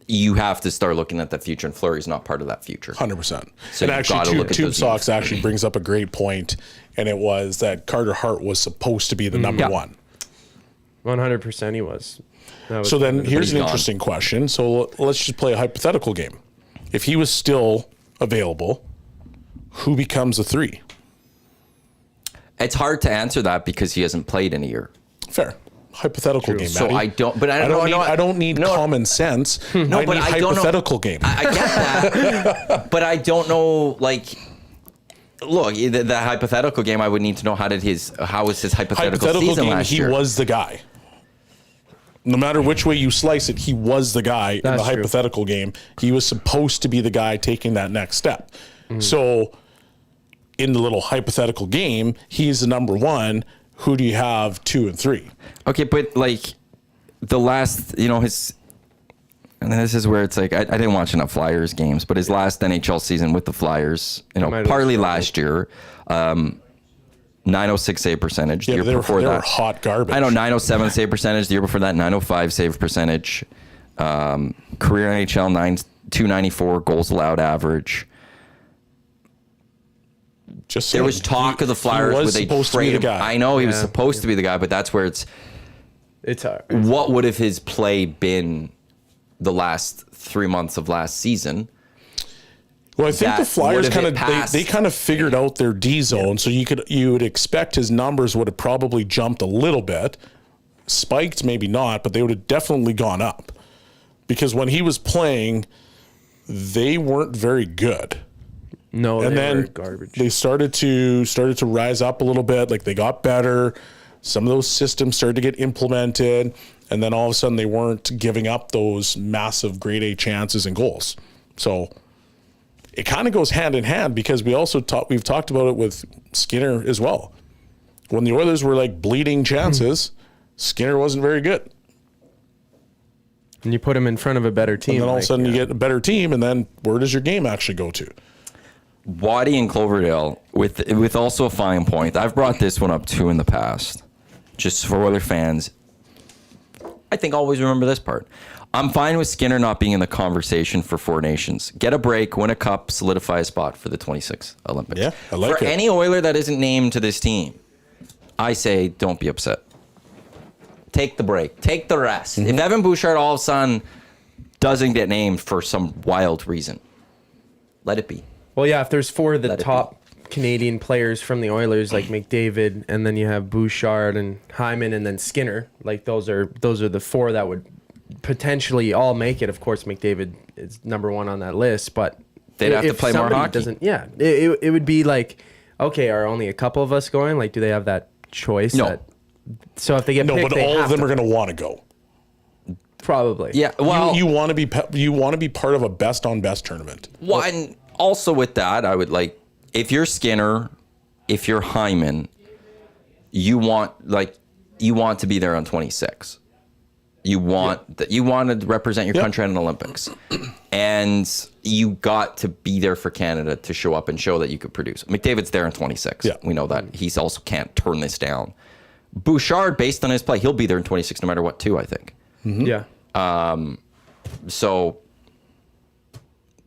you have to start looking at the future, and Fleury's not part of that future.
100%.
So
and
you've gotta
actually,
look at
Tube
those
Socks actually brings up a great point, and it was that Carter Hart was supposed to be the number one.
100% he was.
So then here's an
gone.
interesting question. So let's just play a hypothetical game. If he was still available, who becomes a 3?
It's hard to answer that because he hasn't played in a year.
Fair. Hypothetical game,
So
Matty.
I don't. But I
don't need common sense.
No,
I
but
need
I don't know.
hypothetical game.
I get that, but I don't know. Like, look, the hypothetical game. I would need to know how was his hypothetical season
game,
last
he
year?
was the guy. No matter which way you slice it, he was the guy in the
That's true.
hypothetical game. He was supposed to be the guy taking that next step. So in the little hypothetical game, he's the number one. Who do you have 2 and 3?
Okay, but like the last, his, and this is where it's like I didn't watch enough Flyers games, but his last NHL season with the Flyers,
Might have
partly
struggled.
last year, 906 save percentage. The
Yeah,
year
they were
before that,
hot garbage.
I know 907 save percentage. The year before that, 905 save percentage. Career NHL 294 goals allowed average.
Just
There
saying,
was talk of the Flyers
He
where
was
they
supposed to be
trade
the
him.
guy.
I know he was
Yeah.
supposed to be the guy, but that's where it's.
It's hard.
What would have his play been the last 3 months of last season?
Well, I think
that
the Flyers
would have
kind
hit
of they kind of figured out their D zone, so you would expect his numbers would have probably jumped a little bit, spiked maybe not, but they would have definitely gone up, because when he was playing, they weren't very good.
No,
And
they were
then
garbage.
they started to rise up a little bit. Like they got better. Some of those systems started to get implemented, and then all of a sudden they weren't giving up those massive grade A chances and goals. So it kind of goes hand in hand, because we've talked about it with Skinner as well. When the Oilers were like bleeding chances, Skinner wasn't very good.
And you put him in front of a better team.
And then all of a
like,
sudden you get a better team, and then where does your game actually go to?
Waddy and Cloverdale with also a fine point. I've brought this one up too in the past, just for other fans. I think always remember this part. I'm fine with Skinner not being in the conversation for Four Nations. Get a break, win a cup, solidify a spot for the 26 Olympics.
Yeah, I like
for
it.
any Oiler that isn't named to this team, I say don't be upset. Take the break. Take the rest.
Mm-hmm.
If Evan Bouchard all of a sudden doesn't get named for some wild reason, let it be.
Well, yeah, if there's 4 of the
Let it
top Canadian players from the Oilers, like McDavid, and then you have Bouchard and Hyman, and then Skinner, like those are the 4 that would potentially all make it. Of course, McDavid is number 1 on that list, but
They'd have to
if
play more
somebody
hockey.
it would be like, okay, are only a couple of us going? Like, do they have that choice?
No.
So if they get
No,
picked,
but
they
all of
have
them
to-
are going to want to go.
probably.
Yeah, well,
You want to be part of a best on best tournament.
Well, and also with that, I would like, if you're Skinner, if you're Hyman, you want to be there on 26. You want to represent your country at an Olympics, and you got to be there for Canada to show up and show that you could produce. McDavid's there in 26.
Yeah.
We know that. He's also can't turn this down. Bouchard, based on his play, he'll be there in 26 no matter what too, I think.
Yeah.
So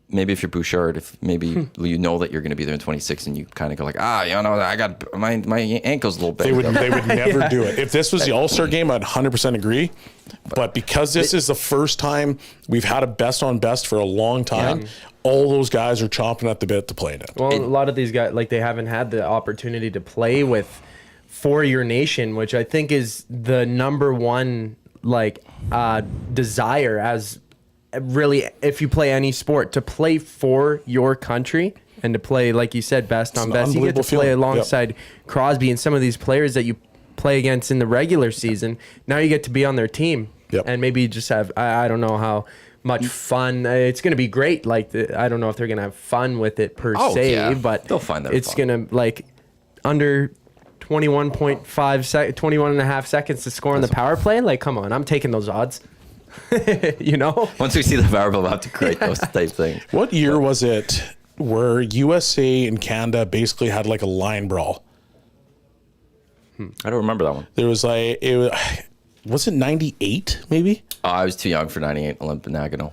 maybe if you're Bouchard, if maybe you know that you're going to be there in 26 and you kind of go like, I got my ankle's a little big.
They would never do it. If this was the All-Star game, I'd 100% agree. But because this is the first time we've had a best on best for a long time, all those guys are chomping at the bit to play in it.
Well, a lot of these guys, like, they haven't had the opportunity to play with for your nation, which I think is the number one, like, desire as really, if you play any sport, to play for your country and to play, like you said, best on
an
best. You get to
unbelievable
play
feeling.
alongside Crosby and some of these players that you play against in the regular season. Now you get to be on their team.
Yep.
And maybe just have, I don't know how much fun. It's going to be great. Like, I don't know if they're going to have fun with it per se,
yeah.
but
They'll find their
it's
fun.
going to, like, under 21 and a half seconds to score on the power play. Like, come on, I'm taking those odds. You know?
Once we see the variable, we'll have to create those type things.
What year was it where USA and Canada basically had like a line brawl?
I don't remember that one.
There was was it 98 maybe?
I was too young for 98 Olympic Nagano.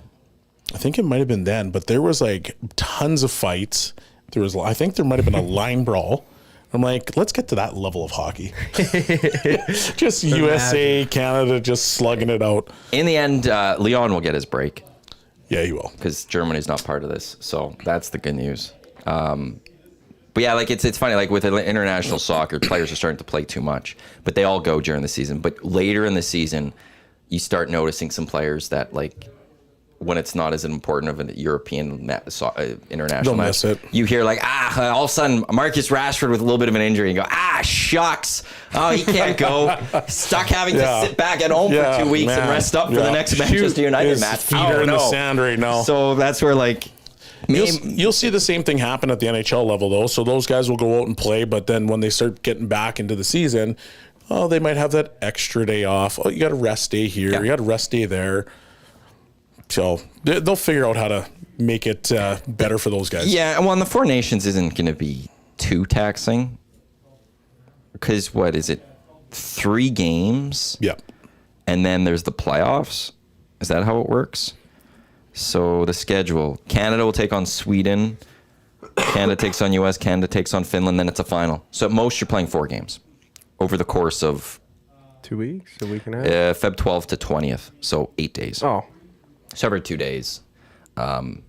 I think it might have been then, but there was like tons of fights. I think there might have been a line brawl. I'm like, let's get to that level of hockey. Just USA, Canada, just slugging it out.
In the end, Leon will get his break.
Yeah, he will.
Because Germany's not part of this. So that's the good news. But yeah, like it's funny, like with international soccer, players are starting to play too much, but they all go during the season. But later in the season, you start noticing some players that, like, when it's not as important of a European international match,
miss it.
You hear like, all of a sudden Marcus Rashford with a little bit of an injury, and go, shucks. Oh, he can't go. Stuck having to sit back at home for 2 weeks and rest up for the next Manchester United match.
Feet are in the sand right now.
So that's where, like,
you'll see the same thing happen at the NHL level, though. So those guys will go out and play, but then when they start getting back into the season, they might have that extra day off. Oh, you got a rest day here. You got a rest day there. So they'll figure out how to make it better for those guys.
Yeah, well, and the Four Nations isn't going to be too taxing. Because what is it? 3 games?
Yep.
And then there's the playoffs? Is that how it works? So the schedule. Canada will take on Sweden. Canada takes on US. Canada takes on Finland. Then it's a final. So at most, you're playing 4 games over the course of
2 weeks, a week and a half.
Feb 12th to 20th. So 8 days.
Oh.
So every 2 days. And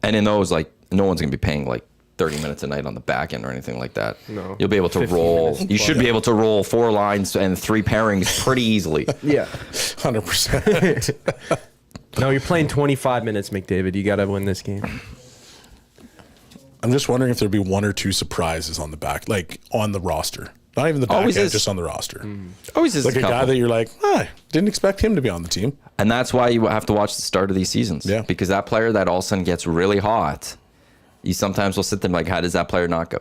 in those, like, no one's going to be paying like 30 minutes a night on the back end or anything like that.
No.
You'll be able to roll. You should be able to roll 4 lines and 3 pairings pretty easily.
Yeah.
100%.
No, you're playing 25 minutes, McDavid. You got to win this game.
I'm just wondering if there'd be 1 or 2 surprises on the back, like on the roster. Not even the back
Always
end,
is.
just on the roster.
Always is
Like a
couple.
guy that you're like, didn't expect him to be on the team.
And that's why you have to watch the start of these seasons.
Yeah.
Because that player that all of a sudden gets really hot, you sometimes will sit there like, how does that player not go?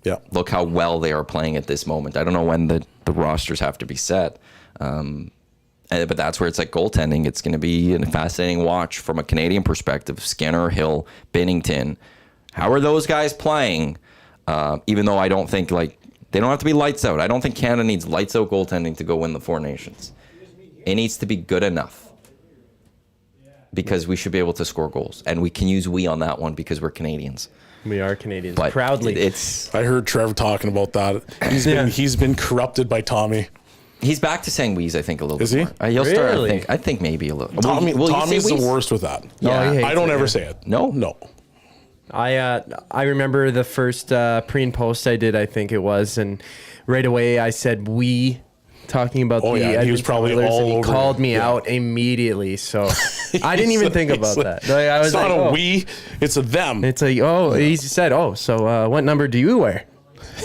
Yeah.
Look how well they are playing at this moment. I don't know when the rosters have to be set. But that's where it's like goaltending. It's going to be a fascinating watch from a Canadian perspective. Skinner, Hill, Binnington. How are those guys playing? Even though I don't think, like, they don't have to be lights out. I don't think Canada needs lights out goaltending to go win the Four Nations. It needs to be good enough because we should be able to score goals. And we can use we on that one because we're Canadians.
We are Canadians.
But
proudly.
I heard Trevor talking about that. He's been corrupted by Tommy.
He's back to saying we's, I think, a little
Is
bit
he?
more. He'll start,
Really?
I think maybe a little.
Tommy's the
wheeze?
worst with that.
Yeah.
he hates
I don't
it,
ever
yeah.
say it.
No?
No.
I remember the first pre and post I did, I think it was, and right away I said we, talking about
Oh,
the
yeah, he was
Edmonton
probably
Oilers,
all
and he
over
called
it.
me
Yeah.
out immediately. So I didn't even think about that. Like, I was
It's not
like,
a we, it's a them.
It's like, he said, so what number do you wear?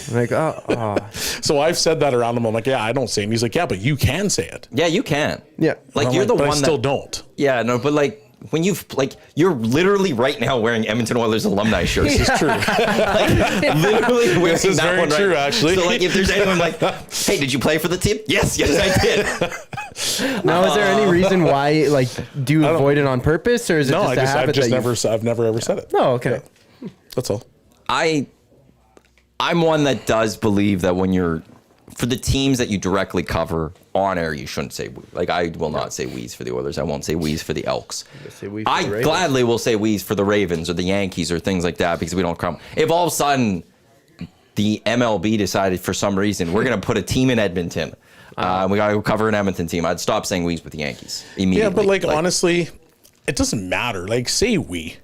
I'm like, oh.
So I've said that around him. I'm like, I don't say it. And he's like, yeah, but you can say it.
Yeah, you can.
Yeah.
Like,
I'm
you're
like,
the
but
one
I still
that...
don't.
Yeah, no, but like... When you're literally right now wearing Edmonton Oilers alumni shirts.
This is true.
Literally wearing
This is
that
very
one right.
true, actually.
So like, if there's anyone like, hey, did you play for the team? Yes, I did.
Now, is there any reason why, like, do you avoid it on purpose, or is it
No,
just a habit
I've never ever said it.
Oh, okay.
Yeah. That's all.
I'm one that does believe that when you're, for the teams that you directly cover on air, you shouldn't say we. Like, I will not say we's for the Oilers. I won't say we's for the Elks.
Say we for
I
the Ravens.
gladly will say we's for the Ravens or the Yankees or things like that because we don't come. If all of a sudden the MLB decided for some reason we're going to put a team in Edmonton, we got to go cover an Edmonton team, I'd stop saying we's with the Yankees immediately.
Yeah, but like honestly, it doesn't matter. Like, say we.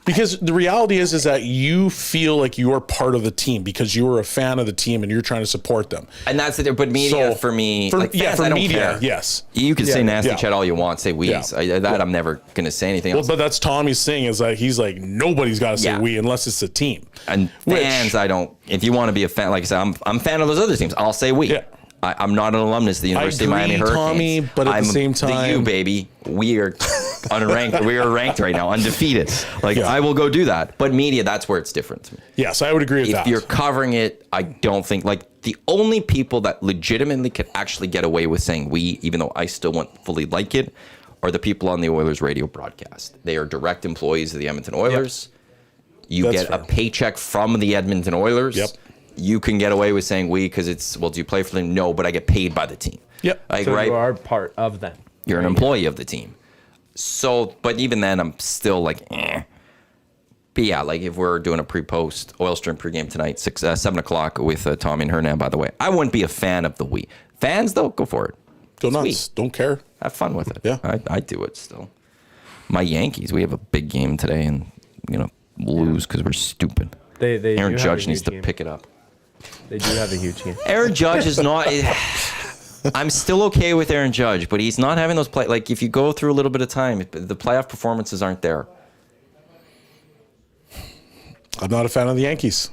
Because the reality is that you feel like you're part of the team because you're a fan of the team and you're trying to support them.
And that's it. But media,
So,
for me,
for
fans, I don't
media,
care.
yes.
You can say nasty
Yeah.
chat all you want, say we's.
Yeah.
I'm never going to say anything
Well,
else.
but that's Tommy's thing is that he's like, nobody's got to say
Yeah.
we unless it's a team.
And fans, I don't. If you want to be a fan, like I said, I'm a fan of those other teams. I'll say we.
Yeah.
I'm not an alumnus of the University of Miami
agree,
Hurricanes.
Tommy, but at the
I'm
same
the
time-
U, baby. We are unranked. We are ranked right now, undefeated. Like,
Yeah.
I will go do that. But media, that's where it's different to me.
Yes, I would agree with
If
that.
you're covering it, I don't think, like, the only people that legitimately could actually get away with saying we, even though I still won't fully like it, are the people on the Oilers radio broadcast. They are direct employees of the Edmonton Oilers. You
That's
get
fair.
a paycheck from the Edmonton Oilers.
Yep.
You can get away with saying we because it's, well, do you play for them? No, but I get paid by the team.
Yep.
Like,
So
right?
you are part of them.
You're an employee of the team. So, but even then, I'm still like, eh. But yeah, like if we're doing a pre-post oil stream pregame tonight, 7 o'clock with Tommy and Hernan, by the way, I wouldn't be a fan of the we. Fans, though, go for it.
Go nuts. Don't care.
Have fun with it.
Yeah.
I do it still. My Yankees, we have a big game today and, lose because we're stupid.
They
Aaron
do have
Judge
a
needs
huge
to
game.
pick it up.
They do have a huge game.
Aaron Judge is not... I'm still okay with Aaron Judge, but he's not having those play. Like, if you go through a little bit of time, the playoff performances aren't there.
I'm not a fan of the Yankees.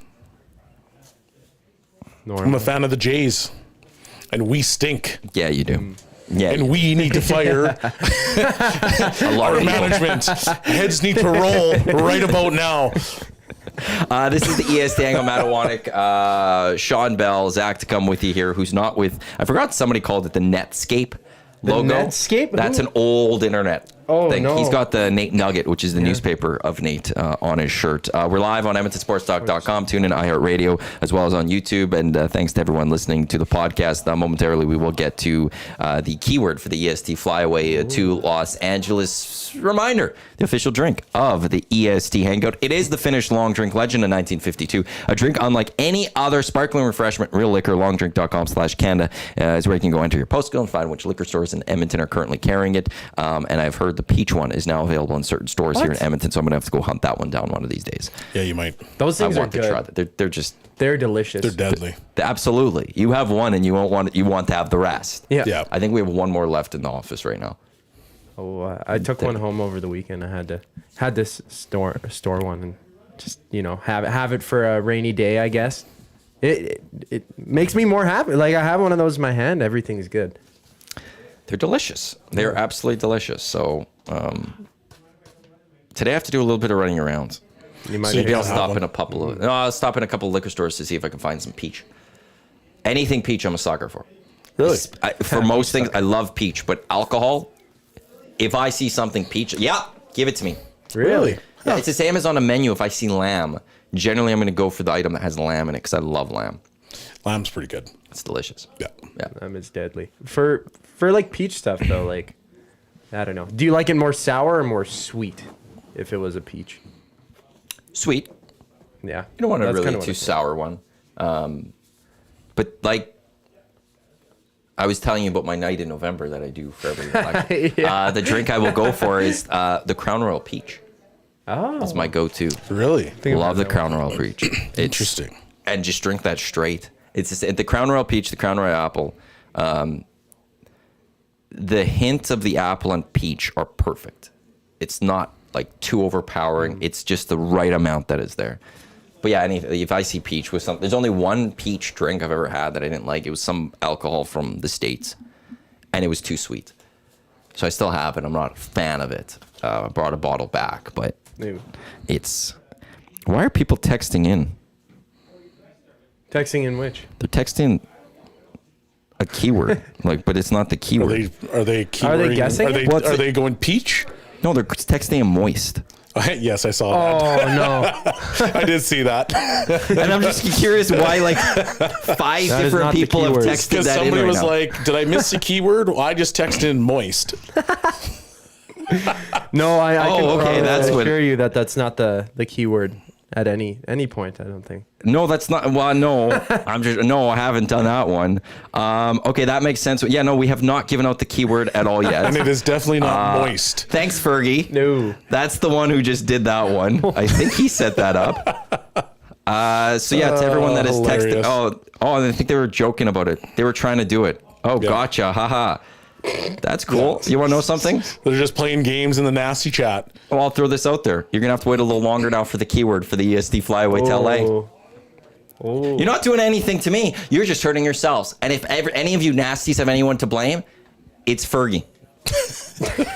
I'm a fan of the Jays. And we stink.
Yeah, you do. Yeah,
And we need to fire
a lot
our
of people.
management. Heads need to roll right about now.
This is the EST Hangout, Matt Iwanyk, Shawn Belle, Zachticum with you here, who's not with... I forgot somebody called it the Netscape logo.
Netscape?
That's an old internet thing.
no.
He's got the Nate Nugget, which is the newspaper of Nate, on his shirt. We're live on EdmontonSportsTalk.com. Tune in iHeartRadio, as well as on YouTube. And thanks to everyone listening to the podcast. Momentarily, we will get to the keyword for the EST flyaway to Los Angeles. Reminder, the official drink of the EST Hangout. It is the Finnish long drink legend in 1952. A drink unlike any other sparkling refreshment. Real liquor, longdrink.com/Canada is where you can go enter your postcode and find which liquor stores in Edmonton are currently carrying it. And I've heard the peach one is now available in certain stores here in Edmonton, so I'm going to have to go hunt that one down one of these days.
Yeah, you might.
Those
I
things are
want to
good.
try that. They're just...
They're delicious.
They're deadly.
Absolutely. You have one and you want to have the rest.
Yeah.
Yeah.
I think we have one more left in the office right now.
Oh, I took one home over the weekend. I had this store one and just have it for a rainy day. I guess it makes me more happy. Like I have one of those in my hand. Everything's good.
They're delicious. They're absolutely delicious. So today I have to do a little bit of running around.
You might
So you
Maybe I'll
have
stop
one?
in a couple of... No, I'll stop in a couple of liquor stores to see if I can find some peach. Anything peach, I'm a sucker for.
Really?
For most things, I love peach, but alcohol, if I see something peach, give it to me.
Really?
Yeah, it's the same as on a menu. If I see lamb, generally I'm going to go for the item that has lamb in it because I love lamb.
Lamb's pretty good.
It's delicious.
Yeah.
Yeah.
It's deadly. For like peach stuff though, like I don't know. Do you like it more sour or more sweet? If it was a peach.
Sweet.
Yeah.
You don't want a
That's
really
kinda what
too
it's
sour one. But like I was telling you about my night in November that I do for every election.
Yeah.
The drink I will go for is the Crown Royal Peach.
Oh.
It's my go-to.
Really?
Love the Crown Royal Peach. It's-
Interesting.
And just drink that straight. It's just, the Crown Royal Peach, the Crown Royal Apple. The hint of the apple and peach are perfect. It's not like too overpowering. It's just the right amount that is there. But yeah, if I see peach with something, there's only one peach drink I've ever had that I didn't like. It was some alcohol from the States, and it was too sweet. So I still have it. I'm not a fan of it. I brought a bottle back, but
Ew.
it's... Why are people texting in?
Texting in which?
They're texting a keyword, but it's not the keyword.
Are they
guessing it?
Are they going peach?
No, they're texting him moist.
Yes, I saw that.
Oh no.
I did see that.
And I'm just curious why five
That is
different
not the
people have
keyword.
texted
Because
that in
somebody
right
was
now.
like, did I miss the keyword? Well, I just texted in moist.
No, I
Oh,
can
okay, that's what-
assure you that that's not the keyword at any point, I don't think.
No, that's not. Well, no, I haven't done that one. Okay, that makes sense. Yeah, no, we have not given out the keyword at all yet.
And it is definitely not moist.
Thanks, Fergie.
No.
That's the one who just did that one. I think he set that up. So yeah, to everyone that has texted.
Hilarious.
Oh, I think they were joking about it. They were trying to do it. Oh,
Yeah.
gotcha. Haha. That's cool. You want to know something?
They're just playing games in the nasty chat.
Well, I'll throw this out there. You're going to have to wait a little longer now for the keyword for the EST flyaway to LA.
Oh.
You're not doing anything to me. You're just hurting yourselves. And if ever any of you nasties have anyone to blame, it's Fergie.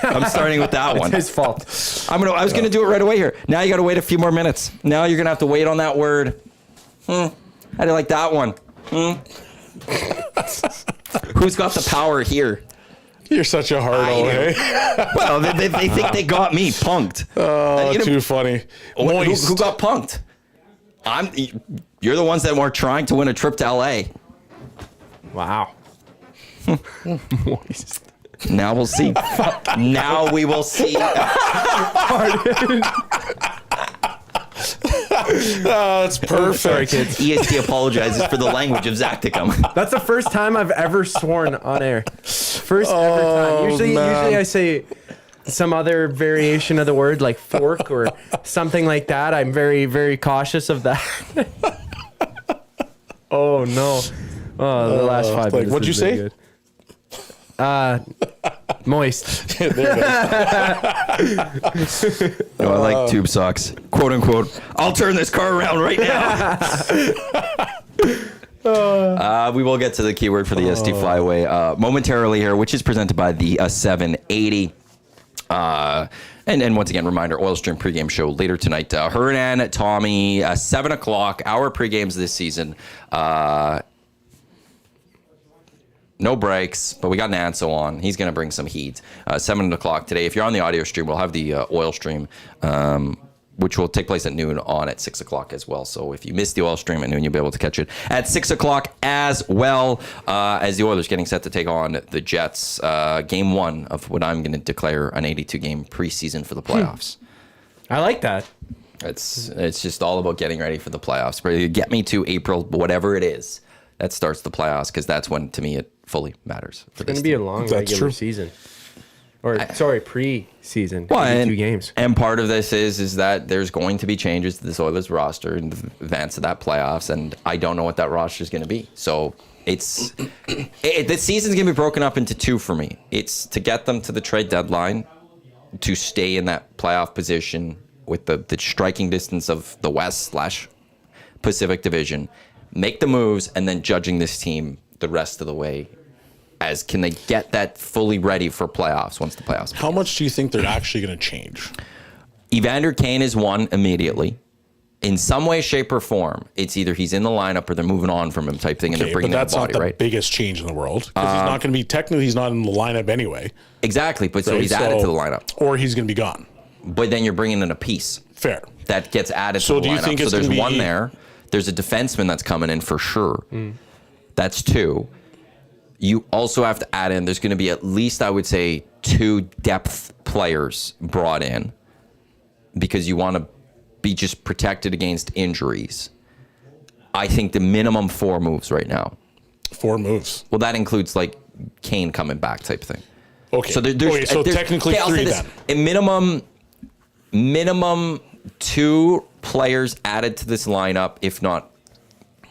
I'm starting with that one.
It's his fault.
I was going to do it right away here. Now you got to wait a few more minutes. Now you're going to have to wait on that word. How do you like that one? Who's got the power here?
You're such a hard
I do.
hey?
Well, they think they got me punked.
Oh, too funny. Moist.
Who got punked? You're the ones that were trying to win a trip to LA.
Wow. Moist.
Now we'll see. Now we will see.
That's perfect.
Sorry, kids.
EST apologizes for the language of Zachticum.
That's the first time I've ever sworn on air. First ever time. Usually I say some other variation of the word like fork or something like that. I'm very, very cautious of that. Oh no. Oh, the last 5 minutes.
What'd you say?
Good. Moist.
There it is.
No, I like tube socks. Quote unquote. I'll turn this car around right now. We will get to the keyword for the EST Flyway momentarily here, which is presented by the 780. And once again, reminder, Oil Stream pregame show later tonight. Hernan, Tommy, 7 o'clock, our pregames this season. No breaks, but we got Nanso on. He's going to bring some heat. 7 o'clock today. If you're on the audio stream, we'll have the Oil Stream, which will take place at noon on at 6 o'clock as well. So if you missed the Oil Stream at noon, you'll be able to catch it at 6 o'clock as well, as the Oilers getting set to take on the Jets. Game 1 of what I'm going to declare an 82-game preseason for the playoffs.
I like that.
It's just all about getting ready for the playoffs. Get me to April, whatever it is. That starts the playoffs, because that's when, to me, it fully matters. For
It's going to be a long regular season. Or, pre-season.
Well,
2 games.
And part of this is that there's going to be changes to this Oilers roster in advance of that playoffs, and I don't know what that roster is going to be. So this season's going to be broken up into 2 for me. It's to get them to the trade deadline, to stay in that playoff position with the striking distance of the West/Pacific Division, make the moves, and then judging this team the rest of the way as can they get that fully ready for playoffs once the playoffs begin.
How much do you think they're actually going to change?
Evander Kane is one immediately. In some way, shape, or form, it's either he's in the lineup or they're moving on from him type thing, and they're bringing in a body,
but that's not the
right?
biggest change in the world, because he's not going to be, technically he's not in the lineup anyway.
Exactly, but so
Right?
he's added to the lineup.
Or he's going to be gone.
But then you're bringing in a piece
Fair.
that gets added
So
to the
do you
lineup.
think
So
it's
there's
gonna
one
be-
there. There's a defenseman that's coming in for sure. That's 2. You also have to add in, there's going to be at least, I would say, 2 depth players brought in, because you want to be just protected against injuries. I think the minimum 4 moves right now.
4 moves.
Well, that includes like Kane coming back type thing.
Okay.
So there's
so technically
I'll say
3
this.
then.
A minimum 2 players added to this lineup, if not.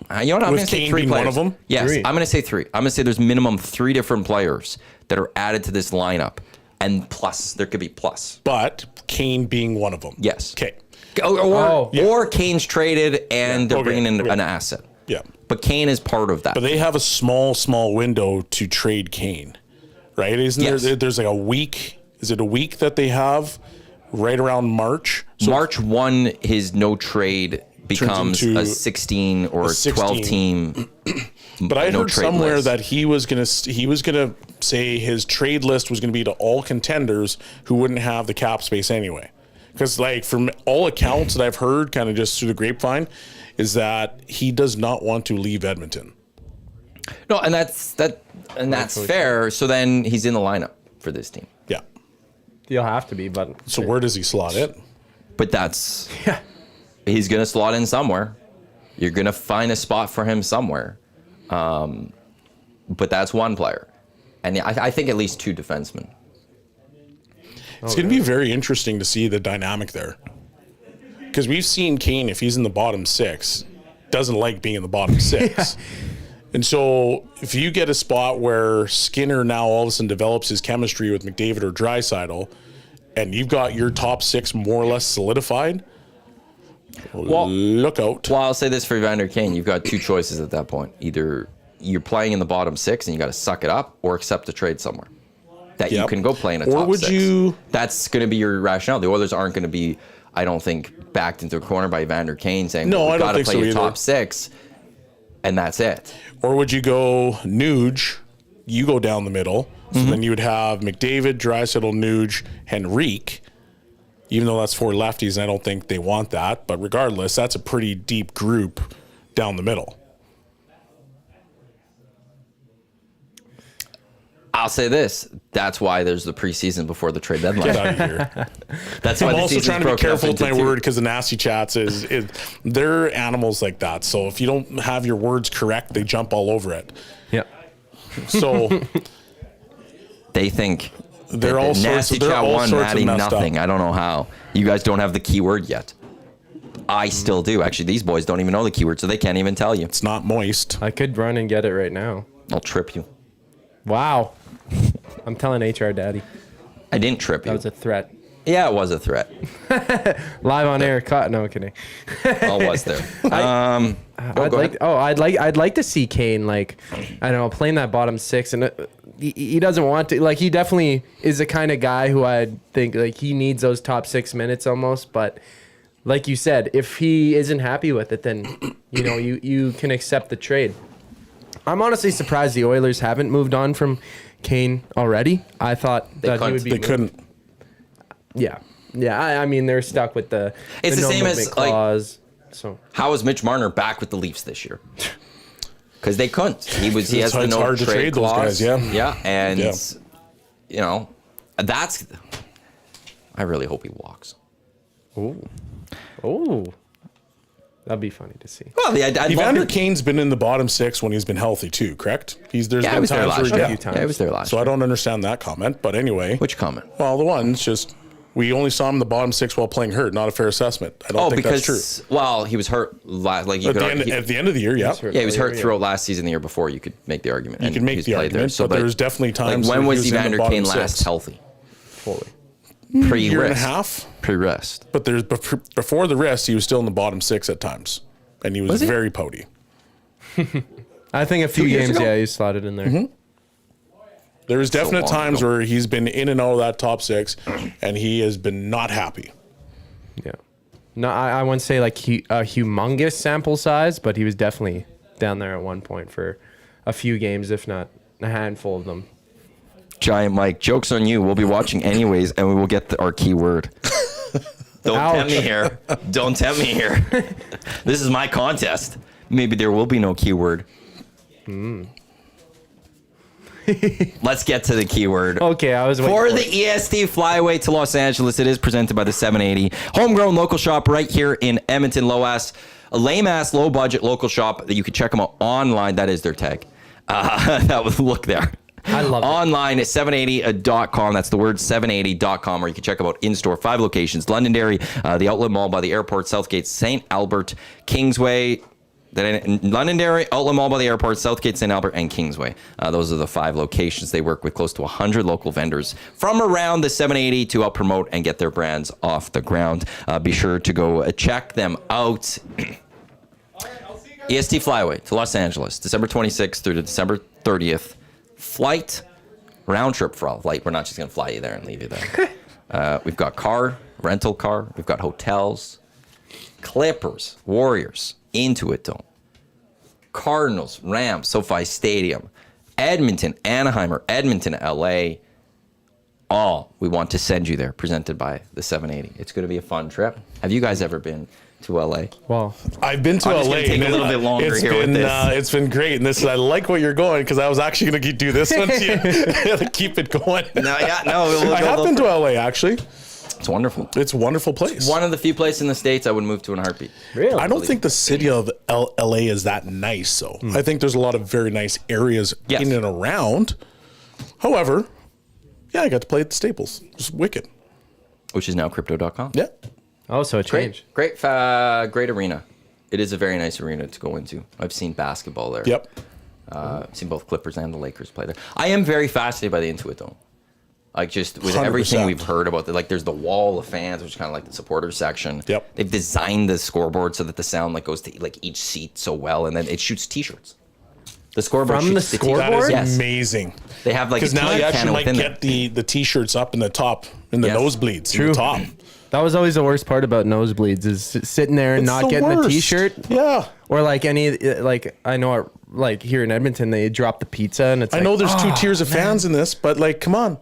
You know what? I'm
With
going to say
Kane
3
being
players.
one of them?
Yes,
3.
I'm going to say 3. I'm going to say there's minimum 3 different players that are added to this lineup, and plus there could be plus.
But Kane being one of them.
Yes.
Okay.
Or Kane's traded and they're
Okay,
bringing in
okay.
an asset.
Yeah.
But Kane is part of that.
But they have a small window to trade Kane, right? Isn't
Yes.
there's like a week? Is it a week that they have right around March? So
March 1, his no trade becomes
into
a 16 or 12 team.
But I
no
heard
trade
somewhere
list.
that he was gonna say his trade list was gonna be to all contenders who wouldn't have the cap space anyway. Because like from all accounts that I've heard, kind of just through the grapevine, is that he does not want to leave Edmonton.
No, and that's fair. So then he's in the lineup for this team.
Yeah.
You'll have to be, but
So where does he slot it?
But he's going to slot in somewhere. You're going to find a spot for him somewhere. But that's one player. And I think at least 2 defensemen.
It's going to be very interesting to see the dynamic there. Because we've seen Kane, if he's in the bottom 6, doesn't like being in the bottom 6. And so if you get a spot where Skinner now all of a sudden develops his chemistry with McDavid or Draisaitl, and you've got your top 6 more or less solidified, look out.
Well, I'll say this for Evander Kane. You've got 2 choices at that point. Either you're playing in the bottom 6 and you got to suck it up, or accept a trade somewhere that you can go play in a top 6. That's going to be your rationale. The Oilers aren't going to be, I don't think, backed into a corner by Evander Kane saying,
No,
we've
I don't
got to
think
play
so
your
either.
top 6, and that's it.
Or would you go Nuge, you go down the middle, so then you would have McDavid, Draisaitl, Nuge, Henrique, even though that's 4 lefties, and I don't think they want that. But regardless, that's a pretty deep group down the middle.
I'll say this. That's why there's the preseason before the trade deadline.
Get out of here.
That's why
I'm
the
also
season's
trying to be
broken up
careful with
into
my
two.
word because the nasty chats they're animals like that. So if you don't have your words correct, they jump all over it.
Yep.
So
They think
they're
that
all
the
sorts
nasty
of, they're
chat
all
won,
sorts of
Maddie
messed
nothing.
up.
I don't know how. You guys don't have the keyword yet. I still do. Actually, these boys don't even know the keyword, so they can't even tell you.
It's not moist.
I could run and get it right now.
I'll trip you.
Wow. I'm telling HR Daddy.
I didn't trip you.
That was a threat.
Yeah, it was a threat.
Live on air, cut. No kidding.
Oh, was there?
I'd like to see Kane, like, I don't know, playing that bottom six, and he doesn't want to, like, he definitely is the kind of guy who I think, like, he needs those top 6 minutes almost, but like you said, if he isn't happy with it, then you can accept the trade. I'm honestly surprised the Oilers haven't moved on from Kane already. I thought that he would be.
They couldn't.
Yeah. I mean, they're stuck with the.
It's the
no
same as,
movement
like-
clause. So
How is Mitch Marner back with the Leafs this year? Because they couldn't. He has the
It's
no
hard to
trade
trade those
clause.
guys, yeah.
Yeah, and
Yeah.
that's. I really hope he walks.
oh, that'd be funny to see.
Well, I'd love
Evander
to.
Kane's been in the bottom 6 when he's been healthy too, correct? There's
Yeah, I
been
was there
times
last
where
year.
a few times.
Yeah, I was there last
So
year.
I don't understand that comment, but anyway.
Which comment?
Well, the one, it's just we only saw him in the bottom 6 while playing hurt. Not a fair assessment. I don't think that's true.
Well, he was hurt. Like you
At the end of the year, yeah.
hurt.
yeah, he was hurt throughout last season. The year before, you could make the argument.
You can make the argument, but there was definitely times
Like, when
where he
was
was in the
Evander
bottom
Kane
6.
last healthy?
Fully.
Year
Pre-rest.
and a half.
Pre-rest.
But before the rest, he was still in the bottom 6 at times, and he was
he?
very pouty.
I think a few
years
games,
ago?
yeah, he slotted in there.
There was definite
long
times
ago.
where he's been in and out of that top 6, and he has been not happy.
Yeah. No, I wouldn't say like a humongous sample size, but he was definitely down there at one point for a few games, if not a handful of them.
Giant Mike, joke's on you. We'll be watching anyways, and we will get our keyword. Don't tempt me here. Don't tempt me here. This is my contest. Maybe there will be no keyword. Let's get to the keyword.
Okay, I was waiting
For
for
the
it.
EST Flyway to Los Angeles, it is presented by the 780. Homegrown local shop right here in Edmonton. A lame-ass, low-budget local shop that you can check them out online. That is their tag. That would look there.
I love it.
Online at 780.com. That's the word 780.com, or you can check them out in-store. 5 locations. Londonderry, the Outlet Mall by the airport, Southgate, St. Albert, Kingsway, Londonderry, Outlet Mall by the airport, Southgate, St. Albert, and Kingsway. Those are the 5 locations. They work with close to 100 local vendors from around the 780 to help promote and get their brands off the ground. Be sure to go check them out. EST Flyway to Los Angeles, December 26th through to December 30th. Flight, round trip for all flight. We're not just going to fly you there and leave you there. We've got rental car. We've got hotels, Clippers, Warriors, Intuit Dome, Cardinals, Rams, SoFi Stadium, Edmonton, Anaheim, or Edmonton, LA. All we want to send you there, presented by the 780. It's going to be a fun trip. Have you guys ever been to LA?
Well,
I've been to
I'm just
LA.
gonna take a
and
little bit longer here with this.
It's been great, and I like where you're going because I was actually going to do this one to you to keep it going.
I
I have been to LA actually.
It's wonderful.
It's a wonderful place.
One of the few places in the States I would move to in a heartbeat.
really?
I don't think the city of LA is that nice, though. I think there's a lot of very nice areas
Yes.
in and around. However, yeah, I got to play at the Staples. It's wicked.
Which is now crypto.com.
Yeah.
Oh, so it changed.
Great arena. It is a very nice arena to go into. I've seen basketball there.
Yep.
I've seen both Clippers and the Lakers play there. I am very fascinated by the Intuit Dome. Like, just with everything
100%.
we've heard about it, like there's the wall of fans, which is kind of like the supporters section.
Yep.
They've designed the scoreboard so that the sound like goes to like each seat so well, and then it shoots T-shirts. The scoreboard
From the
shoots
scoreboard?
That is
Yes.
amazing.
They have like
Because
a
now you
can
actually might
within
get the T-shirts up in the top, in the
Yes.
nosebleeds, in
True.
the top.
That was always the worst part about nosebleeds is sitting there and
It's
not
the
getting the
worst.
T-shirt.
Yeah.
Or like I know like here in Edmonton they drop the pizza and it's
I
like,
know there's 2 tiers of fans in this, but like, come on.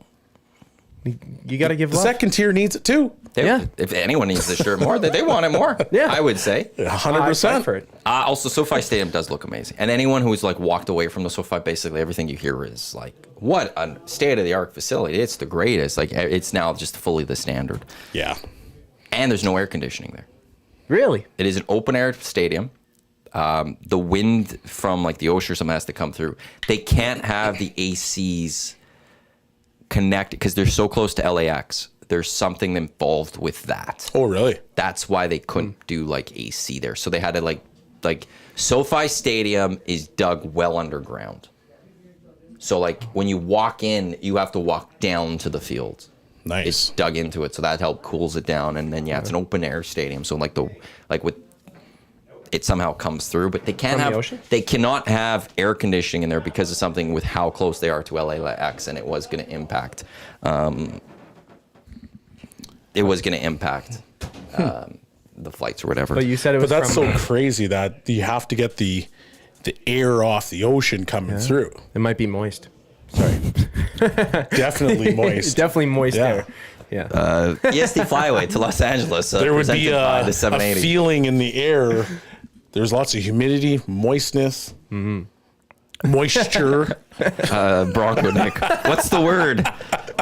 You got to give
The
love.
second tier needs it too.
Yeah.
If anyone needs this shirt more, they want it more.
Yeah.
I would say.
100%.
for it.
Also, SoFi Stadium does look amazing. And anyone who's like walked away from the SoFi, basically everything you hear is like, what a state-of-the-art facility. It's the greatest. Like, it's now just fully the standard.
Yeah.
And there's no air conditioning there.
Really?
It is an open-air stadium. The wind from like the ocean or something has to come through. They can't have the ACs connected because they're so close to LAX. There's something involved with that.
Oh, really?
That's why they couldn't do like AC there. So they had to like SoFi Stadium is dug well underground. So like when you walk in, you have to walk down to the field.
Nice.
It's dug into it, so that helped cools it down. And then it's an open air stadium. So with it somehow comes through, but they can't
From the
have
ocean?
they cannot have air conditioning in there because of something with how close they are to LAX, and it was going to impact. It was going to impact the flights or whatever.
But you said it
But
was
that's
from,
so crazy that you have to get the air off the ocean coming through.
It might be moist.
Definitely moist.
Definitely moist
Yeah.
air. Yeah.
EST Flyway to Los Angeles.
There would
presented
be
by
a
the 780.
feeling in the air. There's lots of humidity, moistness, moisture.
Bronco Nick. What's the word?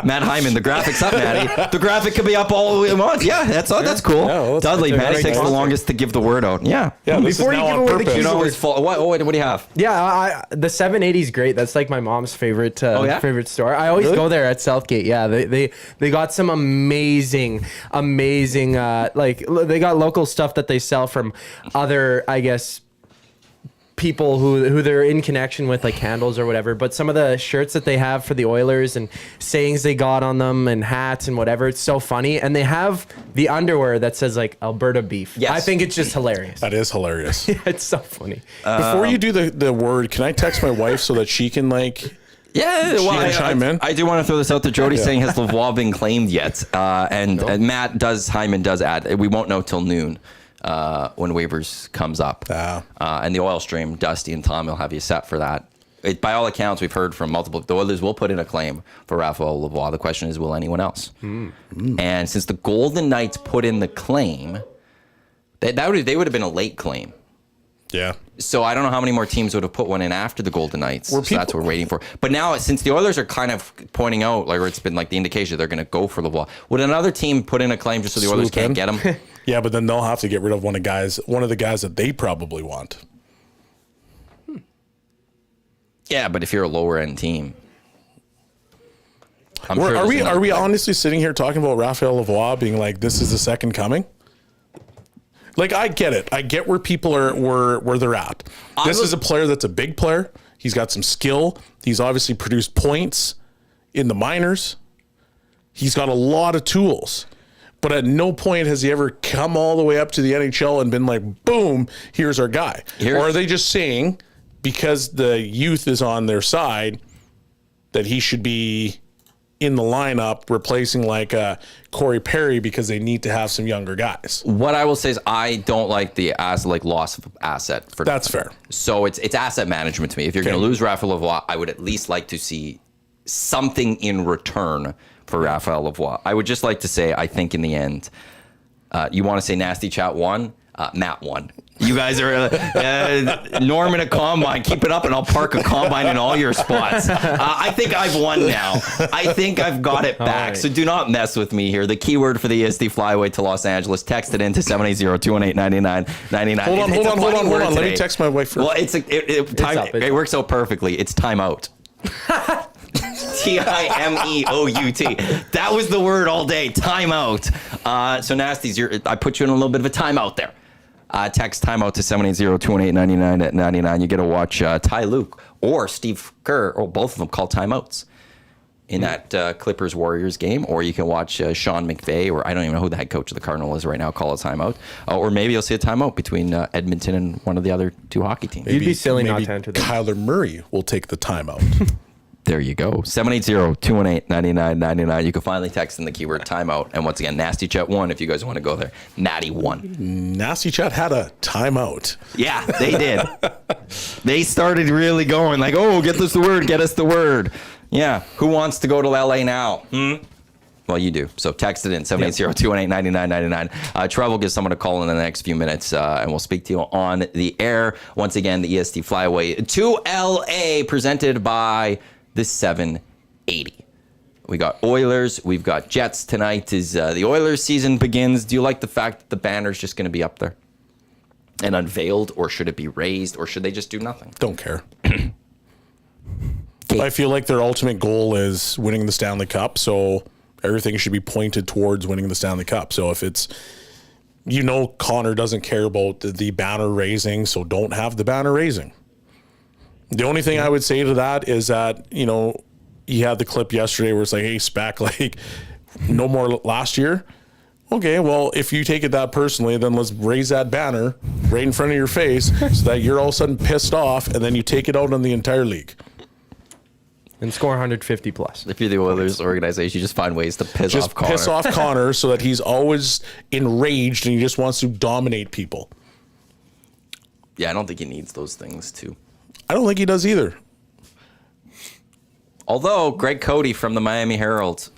Matt Hyman, the graphic's up, Matty. The graphic could be up all we want. Yeah, that's cool.
Yeah, well,
Dudley,
that's
Matty takes the
awesome.
longest to give the word out. Yeah.
Yeah, this
Before
is
you
now
give
on
away the
purpose.
keys,
You know, it's full. What do you have?
Yeah, the 780 is great. That's like my mom's favorite
yeah?
favorite store. I always go there at Southgate. Yeah, they got some amazing like they got local stuff that they sell from other, I guess, people who they're in connection with, like candles or whatever. But some of the shirts that they have for the Oilers and sayings they got on them and hats and whatever, it's so funny. And they have the underwear that says like Alberta beef.
Yes.
I think it's just hilarious.
That is hilarious.
It's so funny.
Before you do the word, can I text my wife so that she can like?
Yeah,
She can chime in.
I do want to throw this out there. Jody's saying, has Lavoie been claimed yet? And Matt Hyman does add, we won't know till noon when waivers comes up. And the oil stream, Dusty and Tom will have you set for that. By all accounts, we've heard from multiple, the Oilers will put in a claim for Raphael Lavoie. The question is, will anyone else? And since the Golden Knights put in the claim, they would have been a late claim.
Yeah.
So I don't know how many more teams would have put one in after the Golden Knights. So that's what we're waiting for. But now, since the Oilers are kind of pointing out, like, or it's been like the indication they're going to go for Lavoie, would another team put in a claim just so the Oilers can't get him?
Yeah, but then they'll have to get rid of one of the guys that they probably want.
Yeah, but if you're a lower end team,
Are we honestly sitting here talking about Raphael Lavoie being like, this is the second coming? Like, I get it. I get where people are where they're at. This is a player that's a big player. He's got some skill. He's obviously produced points in the minors. He's got a lot of tools. But at no point has he ever come all the way up to the NHL and been like, boom, here's our guy. Or are they just saying, because the youth is on their side, that he should be in the lineup replacing like Corey Perry because they need to have some younger guys?
What I will say is I don't like the loss of asset.
That's fair.
So it's asset management to me. If you're going to lose Raphael Lavoie, I would at least like to see something in return for Raphael Lavoie. I would just like to say, I think in the end, you want to say Nasty Chat won? Matt won. You guys are Norm in a combine. Keep it up, and I'll park a combine in all your spots. I think I've won now. I think I've got it back. Right. So do not mess with me here. The keyword for the EST Flyway to Los Angeles. Text it into 780-218-9999.
Hold on. Let me text my wife first.
Well, it works out perfectly. It's timeout. Timeout. That was the word all day. Timeout. So Nasties, I put you in a little bit of a timeout there. Text timeout to 780-218-9999. You get to watch Ty Luke or Steve Kerr, or both of them, call timeouts in that Clippers-Warriors game. Or you can watch Sean McVay, or I don't even know who the head coach of the Cardinal is right now, call a timeout. Or maybe you'll see a timeout between Edmonton and one of the other two hockey teams.
You'd be silly not to enter this.
Kyler Murray will take the timeout.
There you go. 780-218-9999. You can finally text in the keyword timeout. And once again, Nasty Chat won if you guys want to go there. Natty won.
Nasty Chat had a timeout.
Yeah, they did. They started really going like, oh, get us the word. Yeah. Who wants to go to LA now? Well, you do. So text it in, 780-218-9999. Trev will give someone a call in the next few minutes, and we'll speak to you on the air. Once again, the EST Flyaway to LA, presented by the 780. We got Oilers. We've got Jets tonight as the Oilers season begins. Do you like the fact that the banner's just going to be up there and unveiled, or should it be raised, or should they just do nothing?
Don't care. I feel like their ultimate goal is winning the Stanley Cup, so everything should be pointed towards winning the Stanley Cup. So if it's, Connor doesn't care about the banner raising, so don't have the banner raising. The only thing I would say to that is that, he had the clip yesterday where it's like, hey, Spack, like, no more last year. Okay, well, if you take it that personally, then let's raise that banner right in front of your face so that you're all of a sudden pissed off, and then you take it out on the entire league.
And score 150 plus.
If you're the Oilers organization, you just find ways to piss off Connor.
Piss off Connor so that he's always enraged and he just wants to dominate people.
Yeah, I don't think he needs those things, too.
I don't think he does either.
Although Greg Cody from the Miami Herald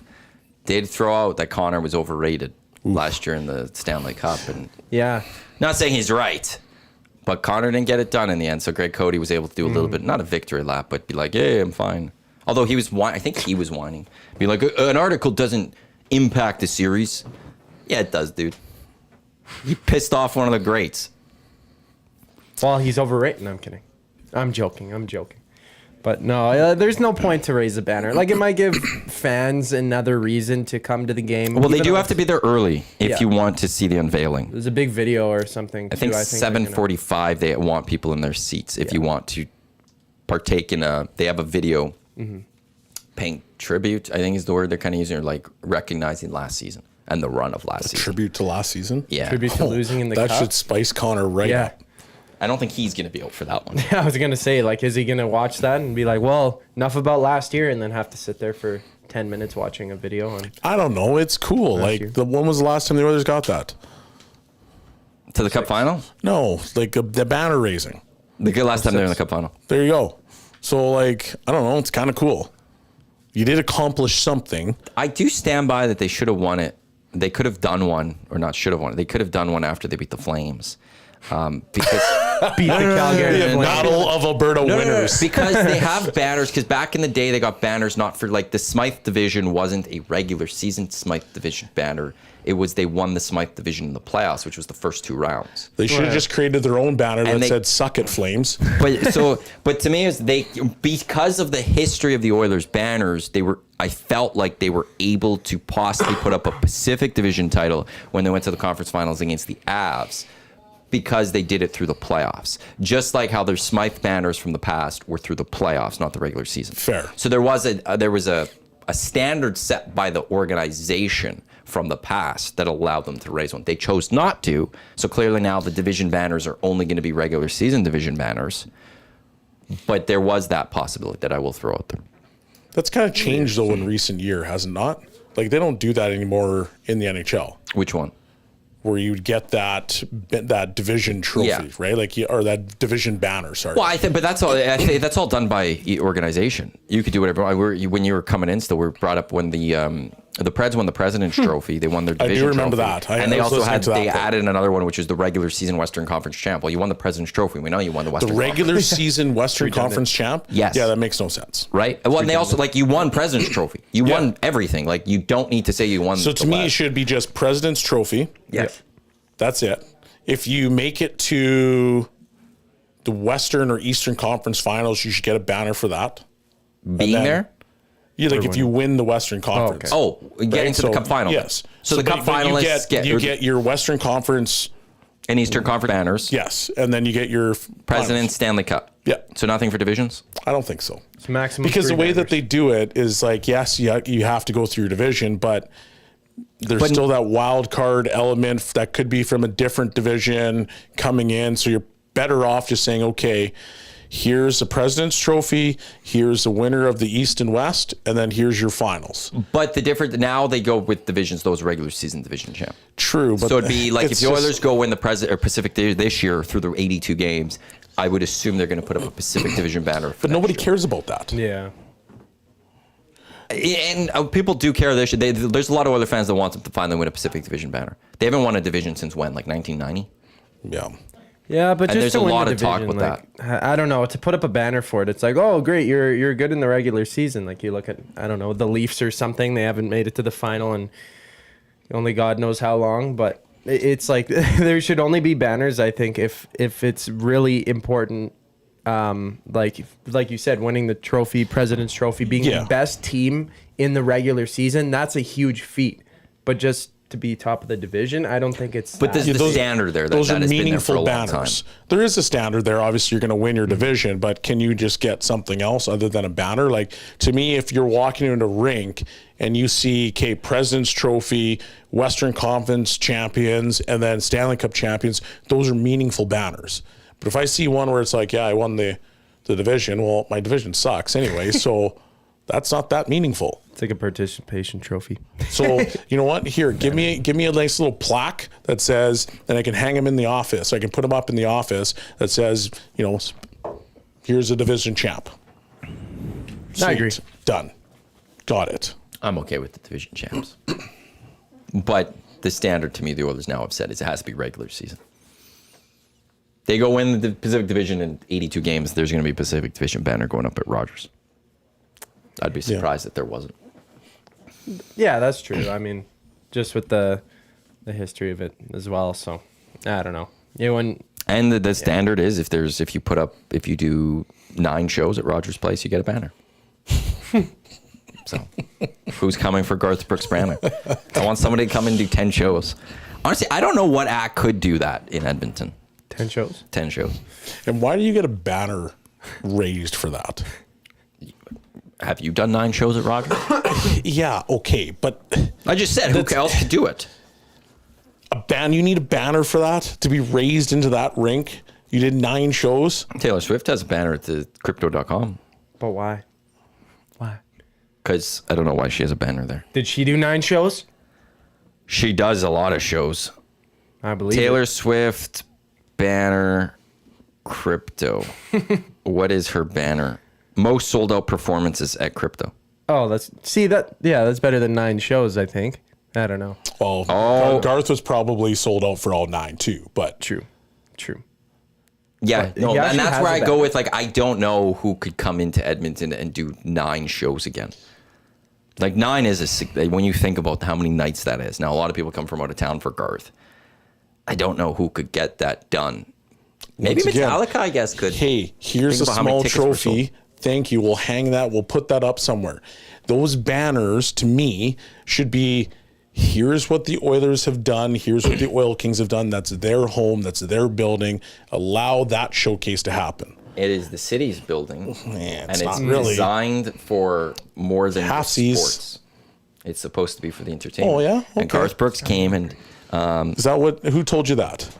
did throw out that Connor was overrated last year in the Stanley Cup. And
yeah.
Not saying he's right, but Connor didn't get it done in the end. So Greg Cody was able to do a little bit, not a victory lap, but be like, yeah, I'm fine. Although I think he was whining. Be like, an article doesn't impact the series. Yeah, it does, dude. He pissed off one of the greats.
Well, he's overrated. No, I'm kidding. I'm joking. But no, there's no point to raise a banner. Like, it might give fans another reason to come to the game.
Well, they do have to be there early if you want to see the unveiling.
There's a big video or something.
I think 7:45 they want people in their seats if you want to partake in they have a video paying tribute, I think is the word they're kind of using, or like recognizing last season and the run of last season.
Tribute to last season?
Yeah.
Tribute to losing in the cup.
That should spice Connor right up.
I don't think he's going to be out for that one.
I was going to say, like, is he going to watch that and be like, well, enough about last year, and then have to sit there for 10 minutes watching a video on?
I don't know. It's cool. Like, when was the last time the Oilers got that?
To the Cup final?
No, like the banner raising.
The last time they were in the Cup final.
There you go. So, like, I don't know. It's kind of cool. You did accomplish something.
I do stand by that they should have won it. They could have done one, or not should have won it. They could have done one after they beat the Flames. Because
beat the Calgary
Battle of Alberta winners.
Because they have banners. Because back in the day, they got banners not for, like, the Smythe division wasn't a regular season Smythe division banner. It was they won the Smythe division in the playoffs, which was the first 2 rounds.
They should have just created their own banner that said "Suck it, Flames."
But to me, because of the history of the Oilers banners, I felt like they were able to possibly put up a Pacific Division title when they went to the conference finals against the Avs, because they did it through the playoffs. Just like how their Smythe banners from the past were through the playoffs, not the regular season. Fair. So there was a standard set by the organization from the past that allowed them to raise one. They chose not to, so clearly now the division banners are only going to be regular season division banners. But there was that possibility that I will throw out there.
That's kind of changed, though, in recent year, has it not? Like, they don't do that anymore in the NHL.
Which one?
Where you would get that division trophy, right? Like, or that division banner. Sorry.
Well, but that's all. I think that's all done by organization. You could do whatever. When you were coming in, still, we were brought up when the Preds won the President's Trophy. They won their division.
I do remember
trophy.
that.
And they also added another one, which is the regular season Western Conference champ. Well, you won the President's Trophy. We know you won the Western.
The regular
Conference.
Season Western Conference champ.
Yes.
Yeah, that makes no sense.
Right. Well, and they also you won President's Trophy. You won everything. Like, you don't need to say you won.
So to me, it should be just President's Trophy.
Yes.
That's it. If you make it to the Western or Eastern Conference Finals, you should get a banner for that.
Being there?
Yeah, like if you win the Western Conference.
Getting to the Cup final.
Yes.
So the Cup finalists
get your Western Conference
and Eastern Conference banners.
Yes, and then you get your
President's Stanley Cup.
Yeah.
So nothing for divisions?
I don't think so.
It's maximum
because the way
banners.
that they do it is like, yes, you have to go through your division, but there's still that wild card element that could be from a different division coming in. So you're better off just saying, okay, here's the President's Trophy, here's the winner of the East and West, and then here's your finals.
But the difference now, they go with divisions, those regular season division champ.
True. But
so it'd be like if the Oilers go win the Pacific this year through the 82 games, I would assume they're going to put up a Pacific Division banner.
But nobody cares about that.
Yeah.
and people do care. There's a lot of other fans that want them to finally win a Pacific Division banner. They haven't won a division since when, like 1990?
Yeah.
Yeah, but
And
just
there's
to
a
win
lot
the
of talk
division,
with
like, I don't know, to put up a banner for it, it's like, oh, great, you're good in the regular season. Like you look at, I don't know, the Leafs or something. They haven't made it to the final, and only God knows how long. But it's like there should only be banners. I think if it's really important, like you said, winning the trophy, President's Trophy, being the best team in the regular season, that's a huge feat. But just to be top of the division, I don't think it's.
But there's the standard there.
Those
that
are
has been there
meaningful
for a long
banners.
time.
There is a standard there. Obviously, you're going to win your division, but can you just get something else other than a banner? Like, to me, if you're walking into a rink and you see, President's Trophy, Western Conference champions, and then Stanley Cup champions, those are meaningful banners. But if I see one where it's like, I won the division, well, my division sucks anyway, so that's not that meaningful.
It's like a participation trophy.
So you know what? Here, give me a nice little plaque that says, and I can hang them in the office. I can put them up in the office that says, here's a division champ. Sweet.
I agree.
Done. Got it.
I'm okay with the division champs. But the standard to me, the Oilers now have said, is it has to be regular season. They go win the Pacific Division in 82 games, there's going to be a Pacific Division banner going up at Rogers. I'd be surprised if there wasn't.
Yeah, that's true. I mean, just with the history of it as well. So I don't know.
And the standard is if you do 9 shows at Rogers Place, you get a banner. So who's coming for Garth Brooks' banner? I want somebody to come and do 10 shows. Honestly, I don't know what act could do that in Edmonton.
10 shows.
10 shows.
And why do you get a banner raised for that?
Have you done 9 shows at Rogers?
Yeah, okay, but
I just said who else could do it.
You need a banner for that to be raised into that rink. You did 9 shows.
Taylor Swift has a banner at the crypto.com.
But why? Why?
Because I don't know why she has a banner there.
Did she do 9 shows?
She does a lot of shows.
I believe
Taylor
it.
Swift banner crypto. What is her banner? Most sold out performances at crypto.
Oh, that's better than 9 shows, I think. I don't know.
Well, Garth was probably sold out for all 9 too, but
True.
Yeah,
But
no,
he
and
actually
that's
has
where
a
I go
banner.
with, like, I don't know who could come into Edmonton and do 9 shows again. Like, 9 is when you think about how many nights that is. Now, a lot of people come from out of town for Garth. I don't know who could get that done. Maybe
Once again,
Metallica, I guess, could.
Hey, here's
Think
a
about how many
small
tickets were sold.
trophy. Thank you. We'll hang that. We'll put that up somewhere. Those banners, to me, should be, here's what the Oilers have done. Here's what the Oil Kings have done. That's their home. That's their building. Allow that showcase to happen.
It is the city's building,
Man,
and
it's
it's
not really.
designed for more than just
Halfsies.
sports. It's supposed to be for the entertainment.
Oh, yeah?
And
Okay.
Garth Brooks came and
Is that who told you that?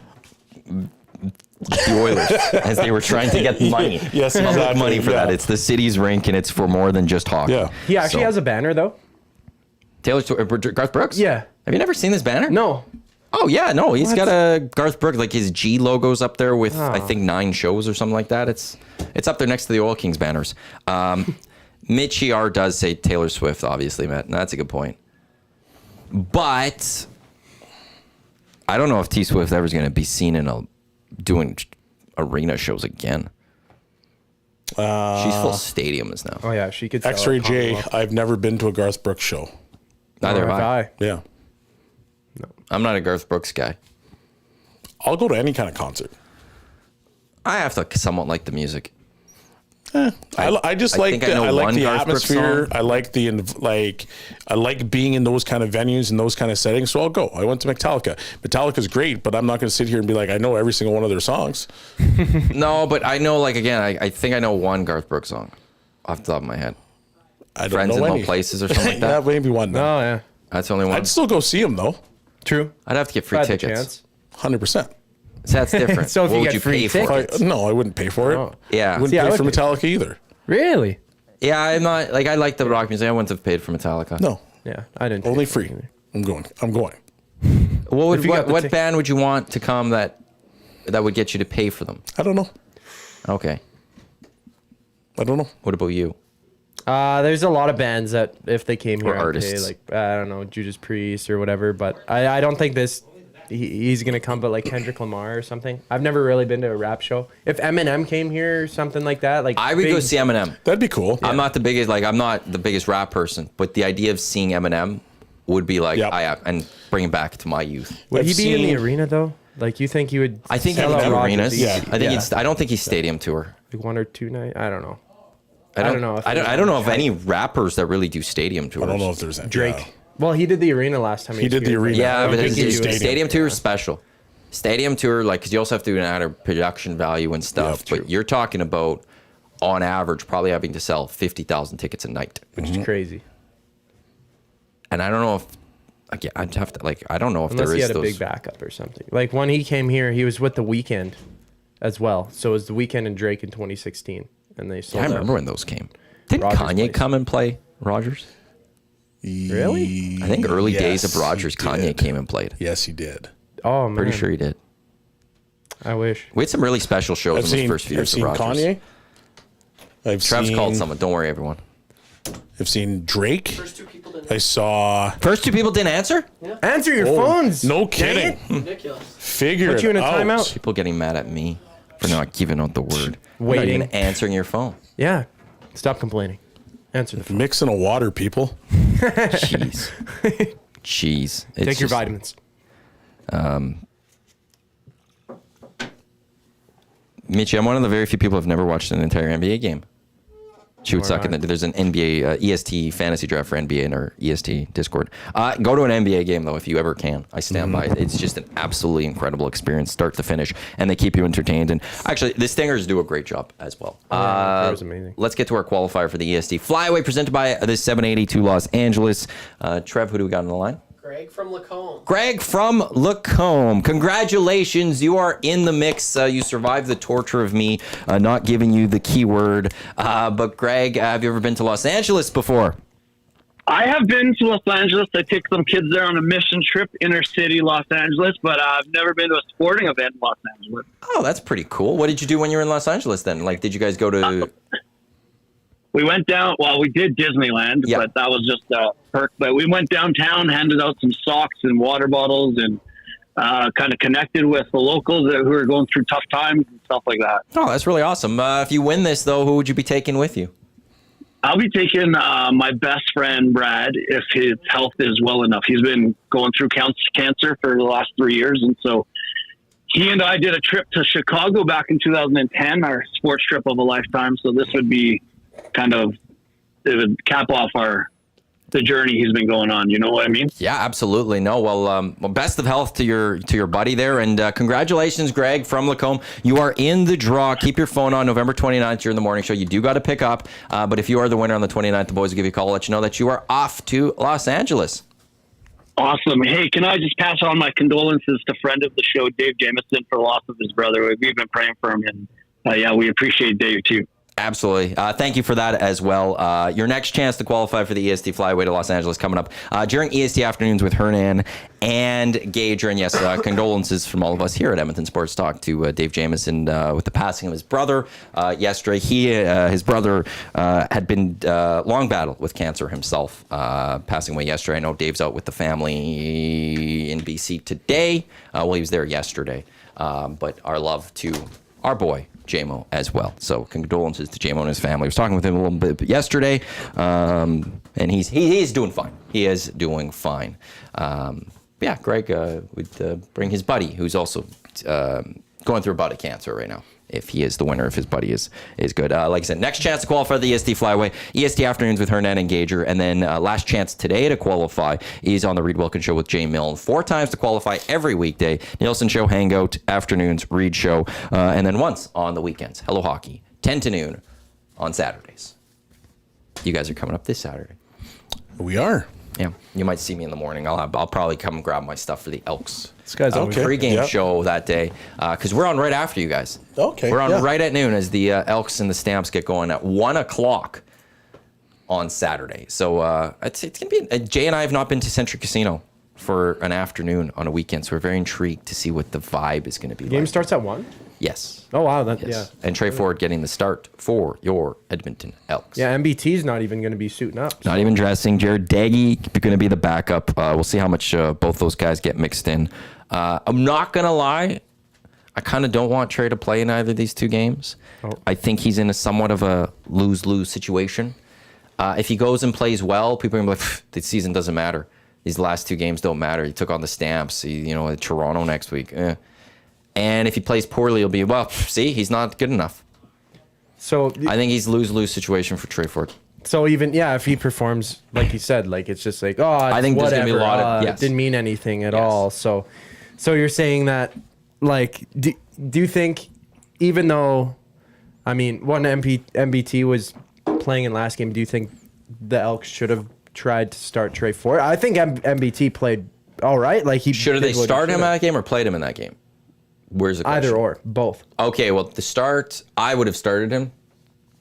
the Oilers, as they were trying to get money.
Yes,
Public
exactly.
money for
Yeah.
that. It's the city's rink, and it's for more than just hockey.
Yeah.
He actually
So-
has a banner, though.
Garth Brooks?
Yeah.
Have you never seen this banner?
No.
Oh, yeah, no. He's got a Garth Brooks, like his G logo's up there with, I think, 9 shows or something like that. It's up there next to the Oil Kings banners. Mitch ER does say Taylor Swift, obviously, Matt. And that's a good point. But I don't know if T Swift ever is going to be seen doing arena shows again. She's full stadiums now.
Oh, yeah, she could sell
X-Ray
it
J,
Commonwealth.
I've never been to a Garth Brooks show.
Neither
Nor
have I.
Yeah.
I'm not a Garth Brooks guy.
I'll go to any kind of concert.
I have to somewhat like the music.
I just
I
like
think I know one
the
Garth Brooks
atmosphere.
song.
I like being in those kind of venues and those kind of settings. So I'll go. I went to Metallica. Metallica's great, but I'm not going to sit here and be like, I know every single one of their songs.
No, but I know, like, again, I think I know one Garth Brooks song off the top of my head.
I don't
Friends
know
in
any.
Low Places or something like
Yeah,
that.
maybe one.
Oh, yeah.
That's the only one.
I'd still go see him though.
True.
I'd have to get free
Had the
tickets.
chance.
100%.
So that's different.
So if
what
you
would
get
you
free
pay for?
tickets-
No, I wouldn't pay for it.
Oh.
Yeah.
Wouldn't
See, I
pay
would
for
pay.
Metallica either.
Really?
Yeah, I'm not, like, I like the rock music. I wouldn't have paid for Metallica.
No,
Yeah, I didn't.
only
pay for it
free.
either.
I'm going.
What
If you got the
what
tick-
band would you want to come that would get you to pay for them?
I don't know.
Okay.
I don't know.
What about you?
There's a lot of bands that if they came here,
Or
I'd
artists.
pay, like I don't know, Judas Priest or whatever. But I don't think he's gonna come. But like Kendrick Lamar or something. I've never really been to a rap show. If Eminem came here or something like that, like
I would go see Eminem.
That'd be cool.
I'm not the biggest rap person, but the idea of seeing Eminem would be like,
Yep.
and bring him back to my youth.
Would
I've
he be in the
seen-
arena though? Like you think he would?
I think
sell
he'd
out
do
Rogers
arenas.
easy?
Yeah.
I don't think he's stadium tour.
Like 1 or 2 nights. I don't know.
I don't
know if
I don't,
he-
I don't know of any rappers that really do stadium tours.
I don't know if there's any.
Drake.
Yeah.
Well, he did the arena last time.
He did
was
the
here.
arena.
Yeah,
I
but
think
his
he did
stadium,
stadium.
tour is special. Stadium tour, like, because you also have to do an added production value and stuff.
Yeah, true.
But you're talking about, on average, probably having to sell 50,000 tickets a night.
Which is crazy.
And I don't know if, again, I'd have to, like, I don't know if
Unless
there
he
is
had a
those.
big backup or something. Like when he came here, he was with The Weeknd as well. So it was The Weeknd and Drake in 2016, and they sold
I
out.
remember when those came. Did
Rogers
Kanye
place.
come and play Rogers?
Really?
I think early days
Yes,
of Rogers,
he
Kanye
did.
came and played.
Yes, he did.
Oh man,
Pretty sure he did.
I wish.
We had some really special shows
I've
in
seen,
those first few
I've
years
seen
of Rogers.
Kanye. I've
Trev's
seen,
called someone. Don't worry, everyone.
I've seen Drake.
First 2 people didn't.
I saw.
First two people didn't answer?
Answer your phones.
No
Dang
kidding.
it.
Ridiculous.
Figure
Put you
it
in a
out.
timeout.
People getting mad at me for not giving out the word. Not
Waiting.
even answering your phone.
Yeah. Stop complaining. Answer the phone.
Mixing a water, people.
Jeez. Jeez. It's
Take your
just-
vitamins.
Mitchie, I'm one of the very few people who've never watched an entire NBA game. She would suck in that. There's an NBA EST fantasy draft for NBA in our EST Discord. Go to an NBA game though if you ever can. I stand by it. It's just an absolutely incredible experience, start to finish, and they keep you entertained. And actually, the Stingers do a great job as well.
that was amazing.
Let's get to our qualifier for the EST Flyaway presented by the 782 Los Angeles. Trev, who do we got on the line?
Greg from Lacombe.
Greg from Lacombe. Congratulations. You are in the mix. You survived the torture of me not giving you the keyword. But Greg, have you ever been to Los Angeles before?
I have been to Los Angeles. I take some kids there on a mission trip, inner city Los Angeles, but I've never been to a sporting event in Los Angeles.
Oh, that's pretty cool. What did you do when you were in Los Angeles then? Like, did you guys go to...
We went down, well, we did Disneyland,
Yeah.
but that was just a perk. But we went downtown, handed out some socks and water bottles, and kind of connected with the locals who are going through tough times and stuff like that.
Oh, that's really awesome. If you win this, though, who would you be taking with you?
I'll be taking my best friend, Brad, if his health is well enough. He's been going through cancer for the last 3 years, and so he and I did a trip to Chicago back in 2010, our sports trip of a lifetime. So this would be kind of, it would cap off the journey he's been going on. You know what I mean?
Yeah, absolutely. No, well, best of health to your buddy there, and congratulations, Greg from Lacombe. You are in the draw. Keep your phone on November 29th. You're in the morning show. You do got to pick up, but if you are the winner on the 29th, the boys will give you a call, let you know that you are off to Los Angeles.
Awesome. Hey, can I just pass on my condolences to friend of the show, Dave Jamieson, for the loss of his brother? We've been praying for him, and yeah, we appreciate Dave too.
Absolutely. Thank you for that as well. Your next chance to qualify for the EST Flyaway to Los Angeles coming up during EST Afternoons with Hernan and Gager. And yes, condolences from all of us here at Edmonton Sports Talk to Dave Jamieson with the passing of his brother yesterday. His brother had been long battled with cancer himself, passing away yesterday. I know Dave's out with the family in BC today. Well, he was there yesterday. But our love to our boy, JMO, as well. So condolences to JMO and his family. I was talking with him a little bit yesterday, and he's doing fine. He is doing fine. Yeah, Greg would bring his buddy, who's also going through a bout of cancer right now, if he is the winner, if his buddy is good. Like I said, next chance to qualify for the EST Flyway, EST Afternoons with Hernan and Gager, and then last chance today to qualify is on the Reed Wilkins Show with Jay Milne. 4 times to qualify every weekday. Nielsen Show, Hangout, Afternoons, Reed Show, and then once on the weekends. Hello Hockey, 10 to noon on Saturdays. You guys are coming up this Saturday.
We are.
Yeah, you might see me in the morning. I'll probably come and grab my stuff for the Elks.
This guy's always
Okay.
Pre-game
Yep.
show that day because we're on right after you guys.
Okay,
We're on
yeah.
right at noon as the Elks and the Stamps get going at 1 o'clock on Saturday. So it's gonna be. Jay and I have not been to Century Casino for an afternoon on a weekend, so we're very intrigued to see what the vibe is going to be.
Game
like.
starts at 1?
Yes.
Oh wow,
Yes.
yeah.
And Trey Ford getting the start for your Edmonton Elks.
Yeah, MBT's not even going to be suiting up.
Not even dressing. Jared Daggy going to be the backup. We'll see how much both those guys get mixed in. I'm not going to lie. I kind of don't want Trey to play in either of these two games.
Oh.
I think he's in a somewhat of a lose-lose situation. If he goes and plays well, people are going to be like, the season doesn't matter. These last two games don't matter. He took on the Stamps, Toronto next week. And if he plays poorly, he'll be, well, see, he's not good enough.
So
I think he's lose-lose situation for Trey Ford.
So even if he performs like you said, like it's just like
I think there's gonna be a lot of
it didn't mean anything at all. So you're saying that like do you think even though one MBT was playing in last game, do you think the Elks should have tried to start Trey Ford? I think MBT played all right. Like he
should have they started him in that game or played him in that game? Where's the question?
Either or, both.
Okay, well, the start, I would have started him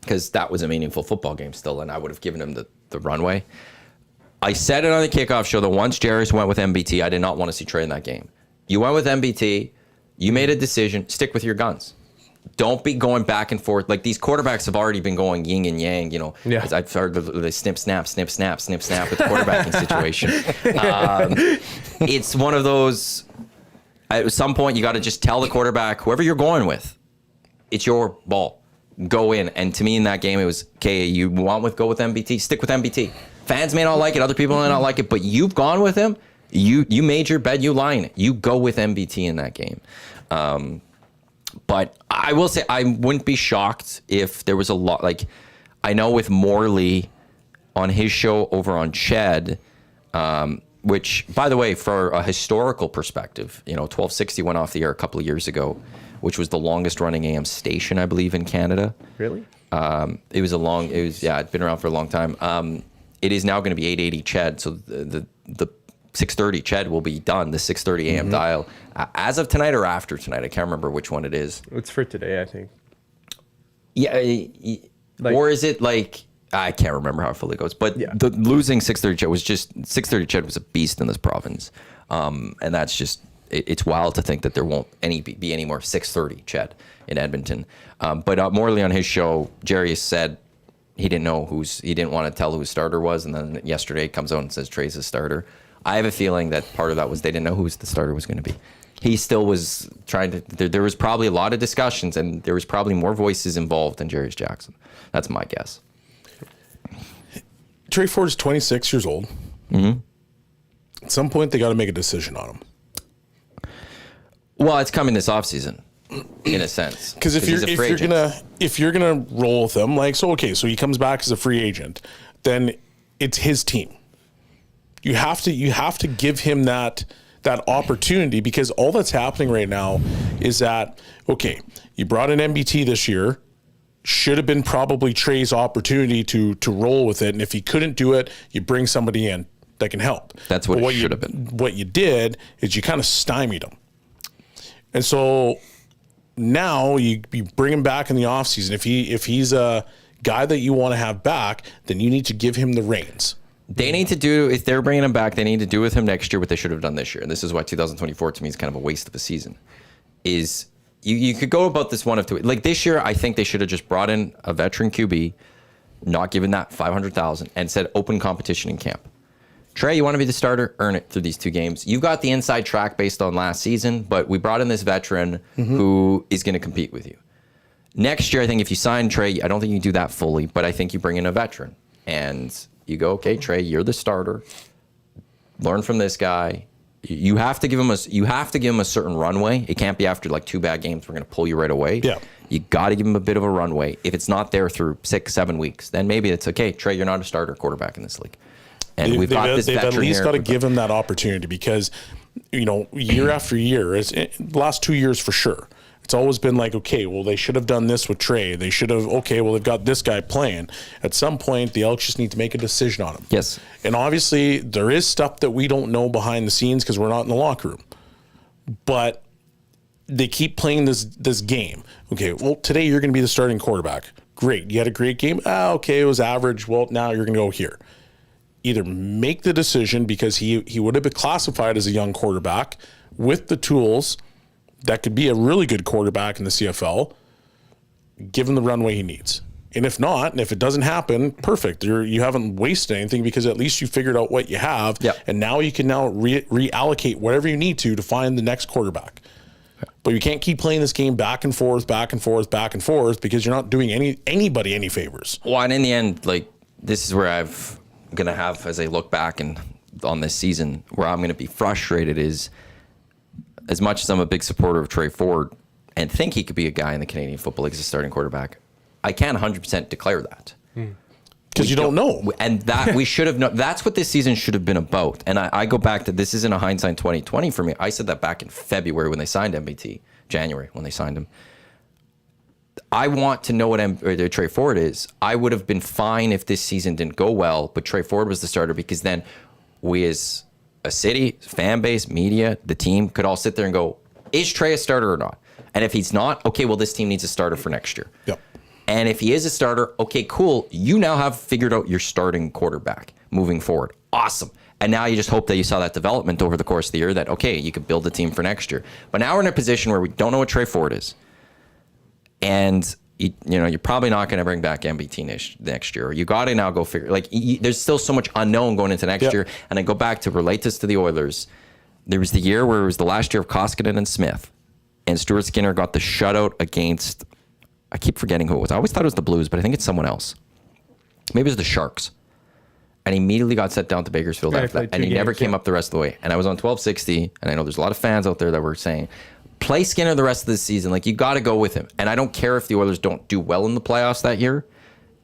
because that was a meaningful football game still, and I would have given him the runway. I said it on the kickoff show that once Jarris went with MBT, I did not want to see Trey in that game. You went with MBT, you made a decision, stick with your guns. Don't be going back and forth. Like, these quarterbacks have already been going yin and yang,
Yeah.
I've heard the snip, snap, snip, snap, snip, snap with the quarterbacking situation. It's one of those... At some point, you got to just tell the quarterback, whoever you're going with, it's your ball. Go in. And to me, in that game, it was, okay, you go with MBT, stick with MBT. Fans may not like it, other people may not like it, but you've gone with him. You made your bed, you lie in it. You go with MBT in that game. But I will say, I wouldn't be shocked if there was a lot, like, I know with Morley on his show over on Ched, which, by the way, for a historical perspective, 1260 went off the air a couple of years ago, which was the longest running AM station, I believe, in Canada.
Really?
It'd been around for a long time. It is now going to be 880 Ched, so the 630 Ched will be done, the 630 AM dial, as of tonight or after tonight. I can't remember which one it is.
It's for today, I think.
Yeah, or is it like... I can't remember how it fully goes, but the losing 630 Ched was just 630 Ched was a beast in this province, and that's just it's wild to think that there won't be any more 630 Ched in Edmonton. But Morley on his show, Jerry said he didn't want to tell who his starter was, and then yesterday comes out and says Trey's his starter. I have a feeling that part of that was they didn't know who the starter was going to be. He still was trying to. There was probably a lot of discussions, and there was probably more voices involved than Jarius Jackson. That's my guess.
Trey Ford is 26 years old. Mm-hmm. At some point, they got to make a decision on him.
Well, it's coming this offseason, in a sense.
Because if you're gonna roll with him, so he comes back as a free agent, then it's his team. You have to give him that opportunity, because all that's happening right now is that you brought in MBT this year. Should have been probably Trey's opportunity to roll with it. And if he couldn't do it, you bring somebody in that can help.
That's what it should have been.
What you did is you kind of stymied him. And so now you bring him back in the offseason. If he's a guy that you want to have back, then you need to give him the reins.
They need to do, if they're bringing him back, they need to do with him next year what they should have done this year. And this is why 2024 to me is kind of a waste of a season. You could go about this one of two. Like this year, I think they should have just brought in a veteran QB, not given that $500,000, and said open competition in camp. Trey, you want to be the starter? Earn it through these two games. You've got the inside track based on last season, but we brought in this veteran who is going to compete with you. Next year, I think if you sign Trey, I don't think you do that fully, but I think you bring in a veteran. And you go, okay, Trey, you're the starter. Learn from this guy. You have to give him a certain runway. It can't be after like 2 bad games we're going to pull you right away.
Yeah.
You got to give him a bit of a runway. If it's not there through 6-7 weeks, then maybe it's okay. Trey, you're not a starter quarterback in this league. And we've got this veteran.
They've at least got to give him that opportunity, because year after year, the last 2 years for sure, it's always been like, okay, well, they should have done this with Trey. They should have, they've got this guy playing. At some point, the Elks just need to make a decision on him.
Yes.
And obviously, there is stuff that we don't know behind the scenes because we're not in the locker room. But they keep playing this game. Okay, well, today you're going to be the starting quarterback. Great. You had a great game. It was average. Well, now you're going to go here. Either make the decision, because he would have been classified as a young quarterback with the tools that could be a really good quarterback in the CFL, give him the runway he needs. And if not, and if it doesn't happen, perfect. You haven't wasted anything because at least you figured out what you have.
Yep.
And now you can now reallocate whatever you need to find the next quarterback. But you can't keep playing this game back and forth because you're not doing anybody any favors.
Well, and in the end, like, this is where I'm going to have, as I look back and on this season, where I'm going to be frustrated is, as much as I'm a big supporter of Trey Ford and think he could be a guy in the Canadian Football League as a starting quarterback, I can't 100% declare that.
Because you don't know.
And that we should have known. That's what this season should have been about. And I go back to, this isn't a hindsight 2020 for me. I said that back in February when they signed MBT, January when they signed him. I want to know what Trey Ford is. I would have been fine if this season didn't go well, but Trey Ford was the starter, because then we as a city, fan base, media, the team could all sit there and go, is Trey a starter or not? And if he's not, okay, well, this team needs a starter for next year.
Yep.
And if he is a starter, okay, cool. You now have figured out your starting quarterback moving forward. Awesome. And now you just hope that you saw that development over the course of the year, that, okay, you could build a team for next year. But now we're in a position where we don't know what Trey Ford is. And, you're probably not going to bring back MBT next year. You got to now go figure, like, there's still so much unknown going into next year. And I go back to relate this to the Oilers. There was the year where it was the last year of Koskinen and Smith. And Stuart Skinner got the shutout against, I keep forgetting who it was. I always thought it was the Blues, but I think it's someone else. Maybe it was the Sharks. And he immediately got sent down to Bakersfield after that. And he never came up the rest of the way. And I was on 1260, and I know there's a lot of fans out there that were saying, play Skinner the rest of the season. Like, you got to go with him. And I don't care if the Oilers don't do well in the playoffs that year.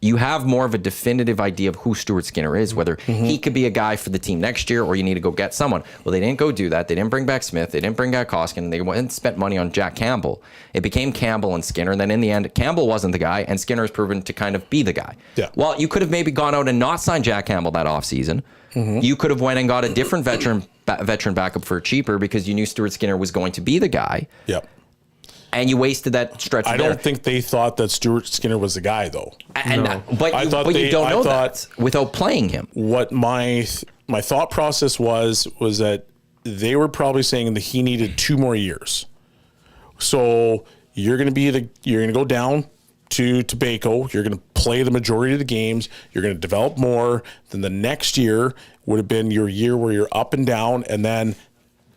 You have more of a definitive idea of who Stuart Skinner is, whether he could be a guy for the team next year or you need to go get someone. Well, they didn't go do that. They didn't bring back Smith. They didn't bring back Koskinen. They went and spent money on Jack Campbell. It became Campbell and Skinner. And then in the end, Campbell wasn't the guy, and Skinner has proven to kind of be the guy.
Yeah.
Well, you could have maybe gone out and not signed Jack Campbell that offseason. You could have went and got a different veteran backup for cheaper because you knew Stuart Skinner was going to be the guy.
Yep.
And you wasted that stretch.
I don't think they thought that Stuart Skinner was the guy, though.
But you don't know that without playing him.
What my thought process was that they were probably saying that he needed 2 more years. So you're going to go down to Tobago. You're going to play the majority of the games. You're going to develop more. Then the next year would have been your year where you're up and down and then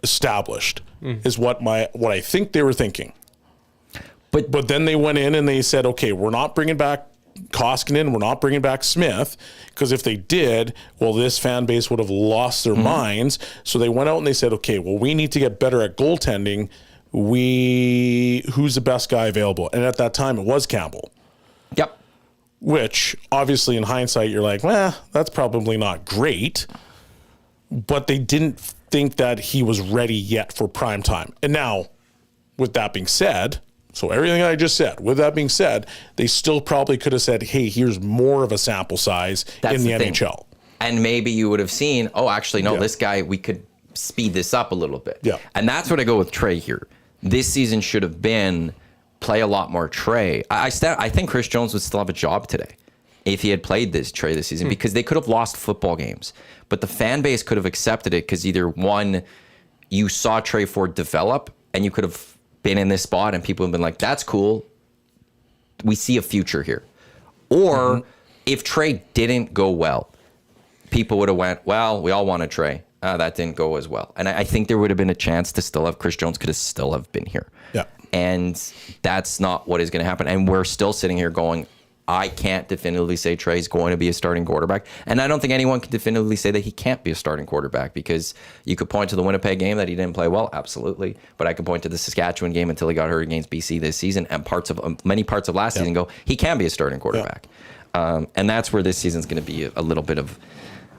established. Is what I think they were thinking. But then they went in and they said, okay, we're not bringing back Koskinen, we're not bringing back Smith, because if they did, well, this fan base would have lost their minds. So they went out and they said, okay, well, we need to get better at goaltending. Who's the best guy available? And at that time, it was Campbell.
Yep.
Which, obviously, in hindsight, you're like, well, that's probably not great. But they didn't think that he was ready yet for prime time. And now, with that being said, so everything I just said, with that being said, they still probably could have said, hey, here's more of a sample size in the NHL.
And maybe you would have seen, oh, actually, no, this guy, we could speed this up a little bit.
Yeah.
And that's what I go with Trey here. This season should have been play a lot more Trey. I think Chris Jones would still have a job today if he had played Trey this season, because they could have lost football games. But the fan base could have accepted it because either, one, you saw Trey Ford develop and you could have been in this spot and people have been like, that's cool, we see a future here. Or if Trey didn't go well, people would have went, well, we all wanted Trey. That didn't go as well. And I think there would have been a chance to still have Chris Jones could have still have been here.
Yeah.
And that's not what is going to happen. And we're still sitting here going, I can't definitively say Trey's going to be a starting quarterback. And I don't think anyone can definitively say that he can't be a starting quarterback, because you could point to the Winnipeg game that he didn't play well. Absolutely. But I can point to the Saskatchewan game until he got hurt against BC this season, and many parts of last season go, he can be a starting quarterback. And that's where this season's going to be a little bit of,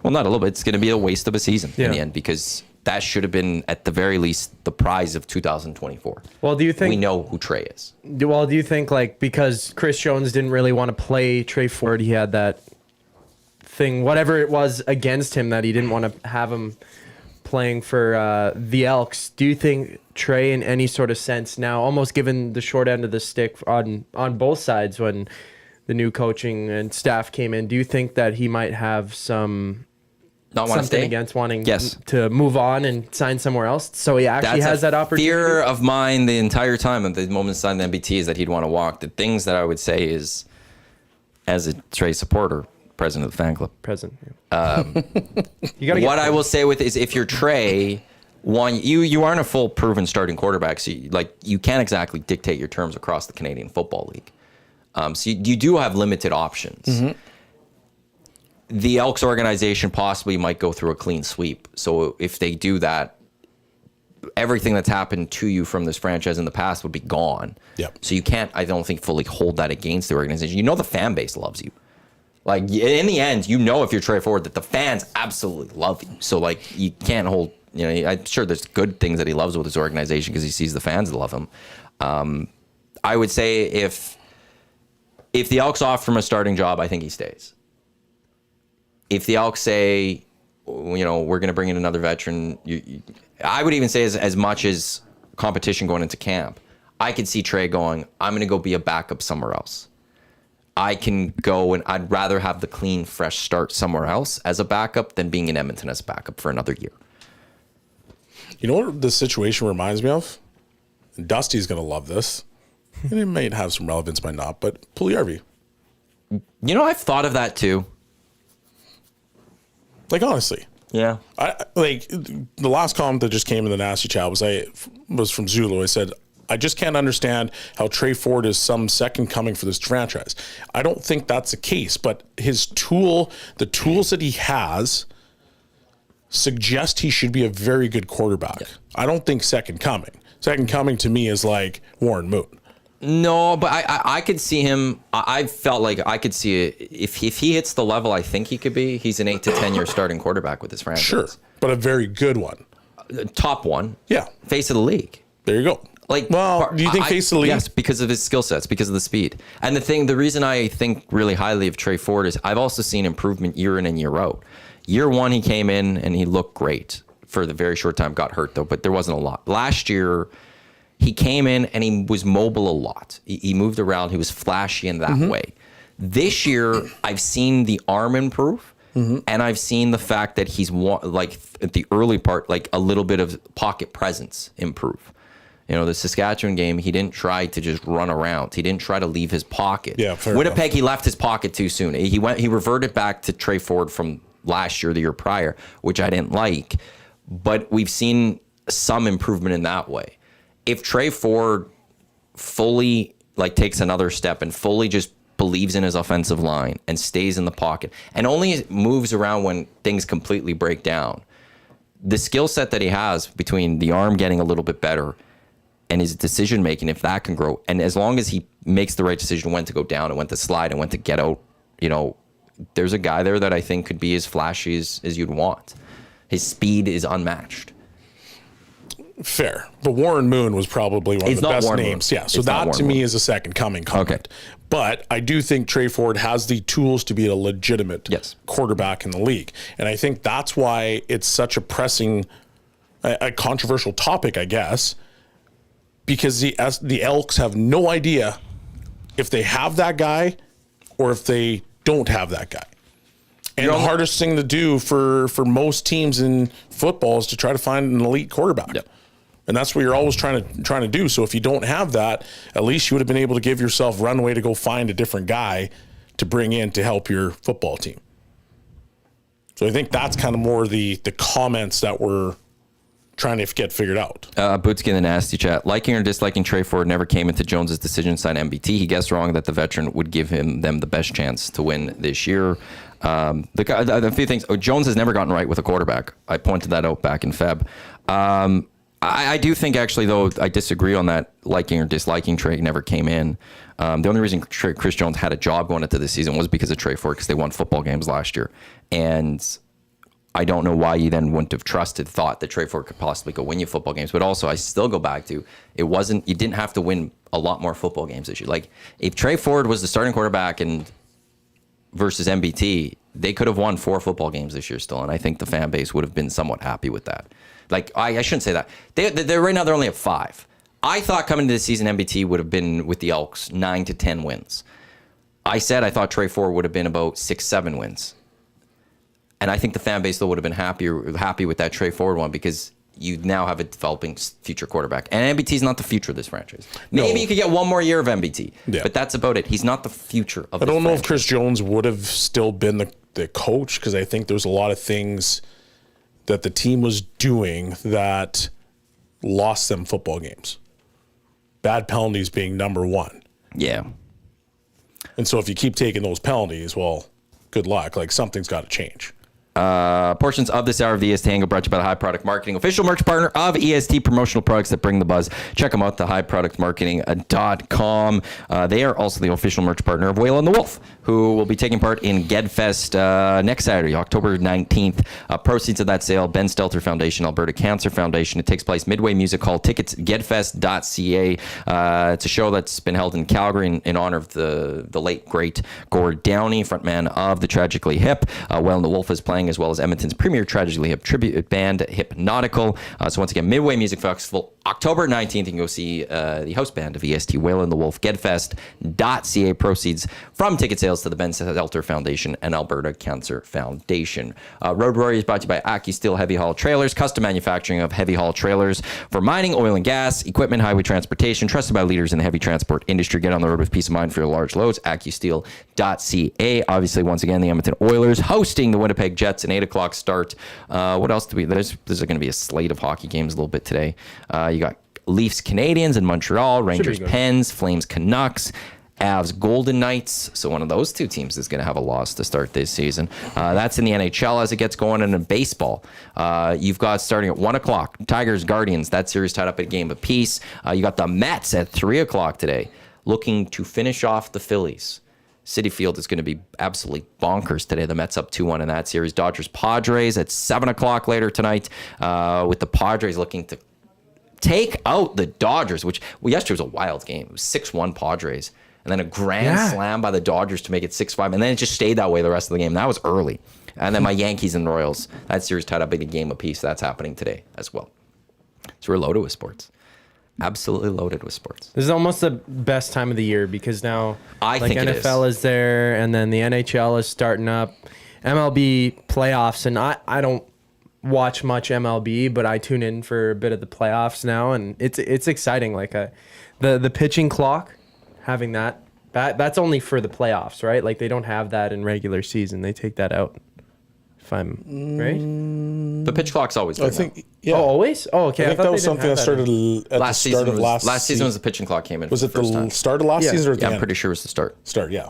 well, not a little bit, it's going to be a waste of a season in the end, because that should have been, at the very least, the prize of 2024.
Well, do you think
we know who Trey is?
Well, do you think, like, because Chris Jones didn't really want to play Trey Ford, he had that thing, whatever it was against him, that he didn't want to have him playing for the Elks. Do you think Trey, in any sort of sense now, almost given the short end of the stick on both sides when the new coaching and staff came in, do you think that he might have some
Not want to
something
stay?
against wanting
Yes.
to move on and sign somewhere else. So he actually has that opportunity.
Fear of mine the entire time at the moment he signed the MBT is that he'd want to walk. The things that I would say is, as a Trey supporter, president of the fan club,
Present. You gotta
what I will say with is if you're Trey, you aren't a full proven starting quarterback, so you can't exactly dictate your terms across the Canadian Football League. So you do have limited options.
Mm-hmm.
The Elks organization possibly might go through a clean sweep. So if they do that, everything that's happened to you from this franchise in the past would be gone.
Yep.
So you can't, I don't think, fully hold that against the organization. You know the fan base loves you. Like, in the end, you know if you're Trey Ford that the fans absolutely love you. So, like, you can't hold, I'm sure there's good things that he loves with his organization because he sees the fans that love him. I would say if the Elks offer him a starting job, I think he stays. If the Elks say, we're going to bring in another veteran, I would even say as much as competition going into camp, I could see Trey going, I'm going to go be a backup somewhere else. I can go and I'd rather have the clean, fresh start somewhere else as a backup than being in Edmonton as a backup for another year.
You know what this situation reminds me of? And Dusty's going to love this. And it might have some relevance, might not, but Puljujärvi.
I've thought of that too.
Like, honestly.
Yeah.
The last comment that just came in the Nasty Chat was from Zulu. I said, I just can't understand how Trey Ford is some second coming for this franchise. I don't think that's the case, but the tools that he has suggest he should be a very good quarterback. Yeah. I don't think second coming. Second coming to me is like Warren Moon.
No, but I could see him. I felt like I could see it. If he hits the level I think he could be, he's an 8 to 10 year starting quarterback with this franchise.
Sure, but a very good one.
Top one.
Yeah.
Face of the league.
There you go. Do you think face of the league?
Yes, because of his skill sets, because of the speed. And the reason I think really highly of Trey Ford is I've also seen improvement year in and year out. Year one, he came in and he looked great for the very short time, got hurt though, but there wasn't a lot. Last year, he came in and he was mobile a lot. He moved around. He was flashy in that way. This year, I've seen the arm improve, and I've seen the fact that he's at the early part, like a little bit of pocket presence improve. The Saskatchewan game, he didn't try to just run around. He didn't try to leave his pocket.
Yeah, fair
Winnipeg,
enough.
He left his pocket too soon. He reverted back to Trey Ford from last year, the year prior, which I didn't like. But we've seen some improvement in that way. If Trey Ford fully takes another step and fully just believes in his offensive line and stays in the pocket and only moves around when things completely break down, the skill set that he has between the arm getting a little bit better and his decision making, if that can grow, and as long as he makes the right decision when to go down and when to slide and when to get out, there's a guy there that I think could be as flashy as you'd want. His speed is unmatched.
Fair. But Warren Moon was probably one of the best
Warren
names.
Moon.
Yeah. So that to me is a second coming comment.
Okay.
But I do think Trey Ford has the tools to be a legitimate quarterback in the league. And I think that's why it's such a pressing, a controversial topic, I guess, because the Elks have no idea if they have that guy or if they don't have that guy. And the hardest thing to do for most teams in football is to try to find an elite quarterback. Yep. And that's what you're always trying to do. So if you don't have that, at least you would have been able to give yourself runway to go find a different guy to bring in to help your football team. So I think that's kind of more the comments that we're trying to get figured out.
Bootsky in the Nasty Chat. Liking or disliking Trey Ford never came into Jones's decision to sign MBT. He guessed wrong that the veteran would give them the best chance to win this year. A few things. Jones has never gotten right with a quarterback. I pointed that out back in Feb. I do think, actually, though, I disagree on that liking or disliking Trey never came in. The only reason Chris Jones had a job going into this season was because of Trey Ford, because they won football games last year. And I don't know why you then wouldn't have thought that Trey Ford could possibly go win you football games. But also, I still go back to, you didn't have to win a lot more football games this year. Like, if Trey Ford was the starting quarterback versus MBT, they could have won 4 football games this year still. And I think the fan base would have been somewhat happy with that. Like, I shouldn't say that. They're right now, they're only at 5. I thought coming into the season, MBT would have been with the Elks 9 to 10 wins. I said I thought Trey Ford would have been about 6, 7 wins. And I think the fan base though would have been happy with that Trey Ford one because you now have a developing future quarterback. And MBT is not the future of this franchise. Maybe you could get one more year of MBT, but that's about it. He's not the future of this franchise. I don't know
if Chris Jones would have still been the coach because I think there's a lot of things that the team was doing that lost them football games. Bad penalties being number one.
Yeah.
And so if you keep taking those penalties, well, good luck. Like something's got to change.
Portions of this hour of the EST Hangout brought to you by the High Product Marketing, official merch partner of EST, promotional products that bring the buzz. Check them out, thehighproductmarketing.com. They are also the official merch partner of Whale and the Wolf, who will be taking part in GedFest next Saturday, October 19th. Proceeds of that sale, Ben Stelter Foundation, Alberta Cancer Foundation. It takes place Midway Music Hall. Tickets, gedfest.ca. It's a show that's been held in Calgary in honor of the late, great Gord Downey, frontman of the Tragically Hip. Whale and the Wolf is playing, as well as Edmonton's premier Tragically Hip tribute band, Hypnotical. So once again, Midway Music Festival, October 19th. You can go see the house band of EST, Whale and the Wolf, gedfest.ca. Proceeds from ticket sales to the Ben Stelter Foundation and Alberta Cancer Foundation. Road Warrior is brought to you by AccuSteel Heavy Haul Trailers, custom manufacturing of heavy haul trailers for mining, oil and gas, equipment, highway transportation, trusted by leaders in the heavy transport industry. Get on the road with peace of mind for your large loads. AccuSteel.ca. Obviously, once again, the Edmonton Oilers hosting the Winnipeg Jets, an 8 o'clock start. What else do we? There's going to be a slate of hockey games a little bit today. You got Leafs Canadians in Montreal, Rangers Pens, Flames Canucks, Avs Golden Knights. So one of those two teams is going to have a loss to start this season. That's in the NHL as it gets going. And in baseball, you've got starting at 1 o'clock, Tigers Guardians. That series tied up at a game apiece. You got the Mets at 3 o'clock today, looking to finish off the Phillies. Citi Field is going to be absolutely bonkers today. The Mets up 2-1 in that series. Dodgers Padres at 7 o'clock later tonight, with the Padres looking to take out the Dodgers, which yesterday was a wild game. It was 6-1 Padres, and then a grand slam by the Dodgers to make it 6-5, and then it just stayed that way the rest of the game. That was early. And then my Yankees and Royals, that series tied up in a game apiece. That's happening today as well. So we're loaded with sports. Absolutely loaded with sports.
This is almost the best time of the year because now
I think
NFL is there, and then the NHL is starting up, MLB playoffs, and I don't watch much MLB, but I tune in for a bit of the playoffs now, and it's exciting. Like the pitching clock, having that's only for the playoffs, right? Like they don't have that in regular season. They take that out. If I'm right,
the pitch clock's always there.
I think.
Now.
Yeah.
Oh, always. Oh, okay.
I think that was something that started at
last
the start
season.
of
Last season was the pitching clock came in.
Was it the
time.
start of last season or the
Yeah,
end?
I'm pretty sure it was the start.
Start, yeah.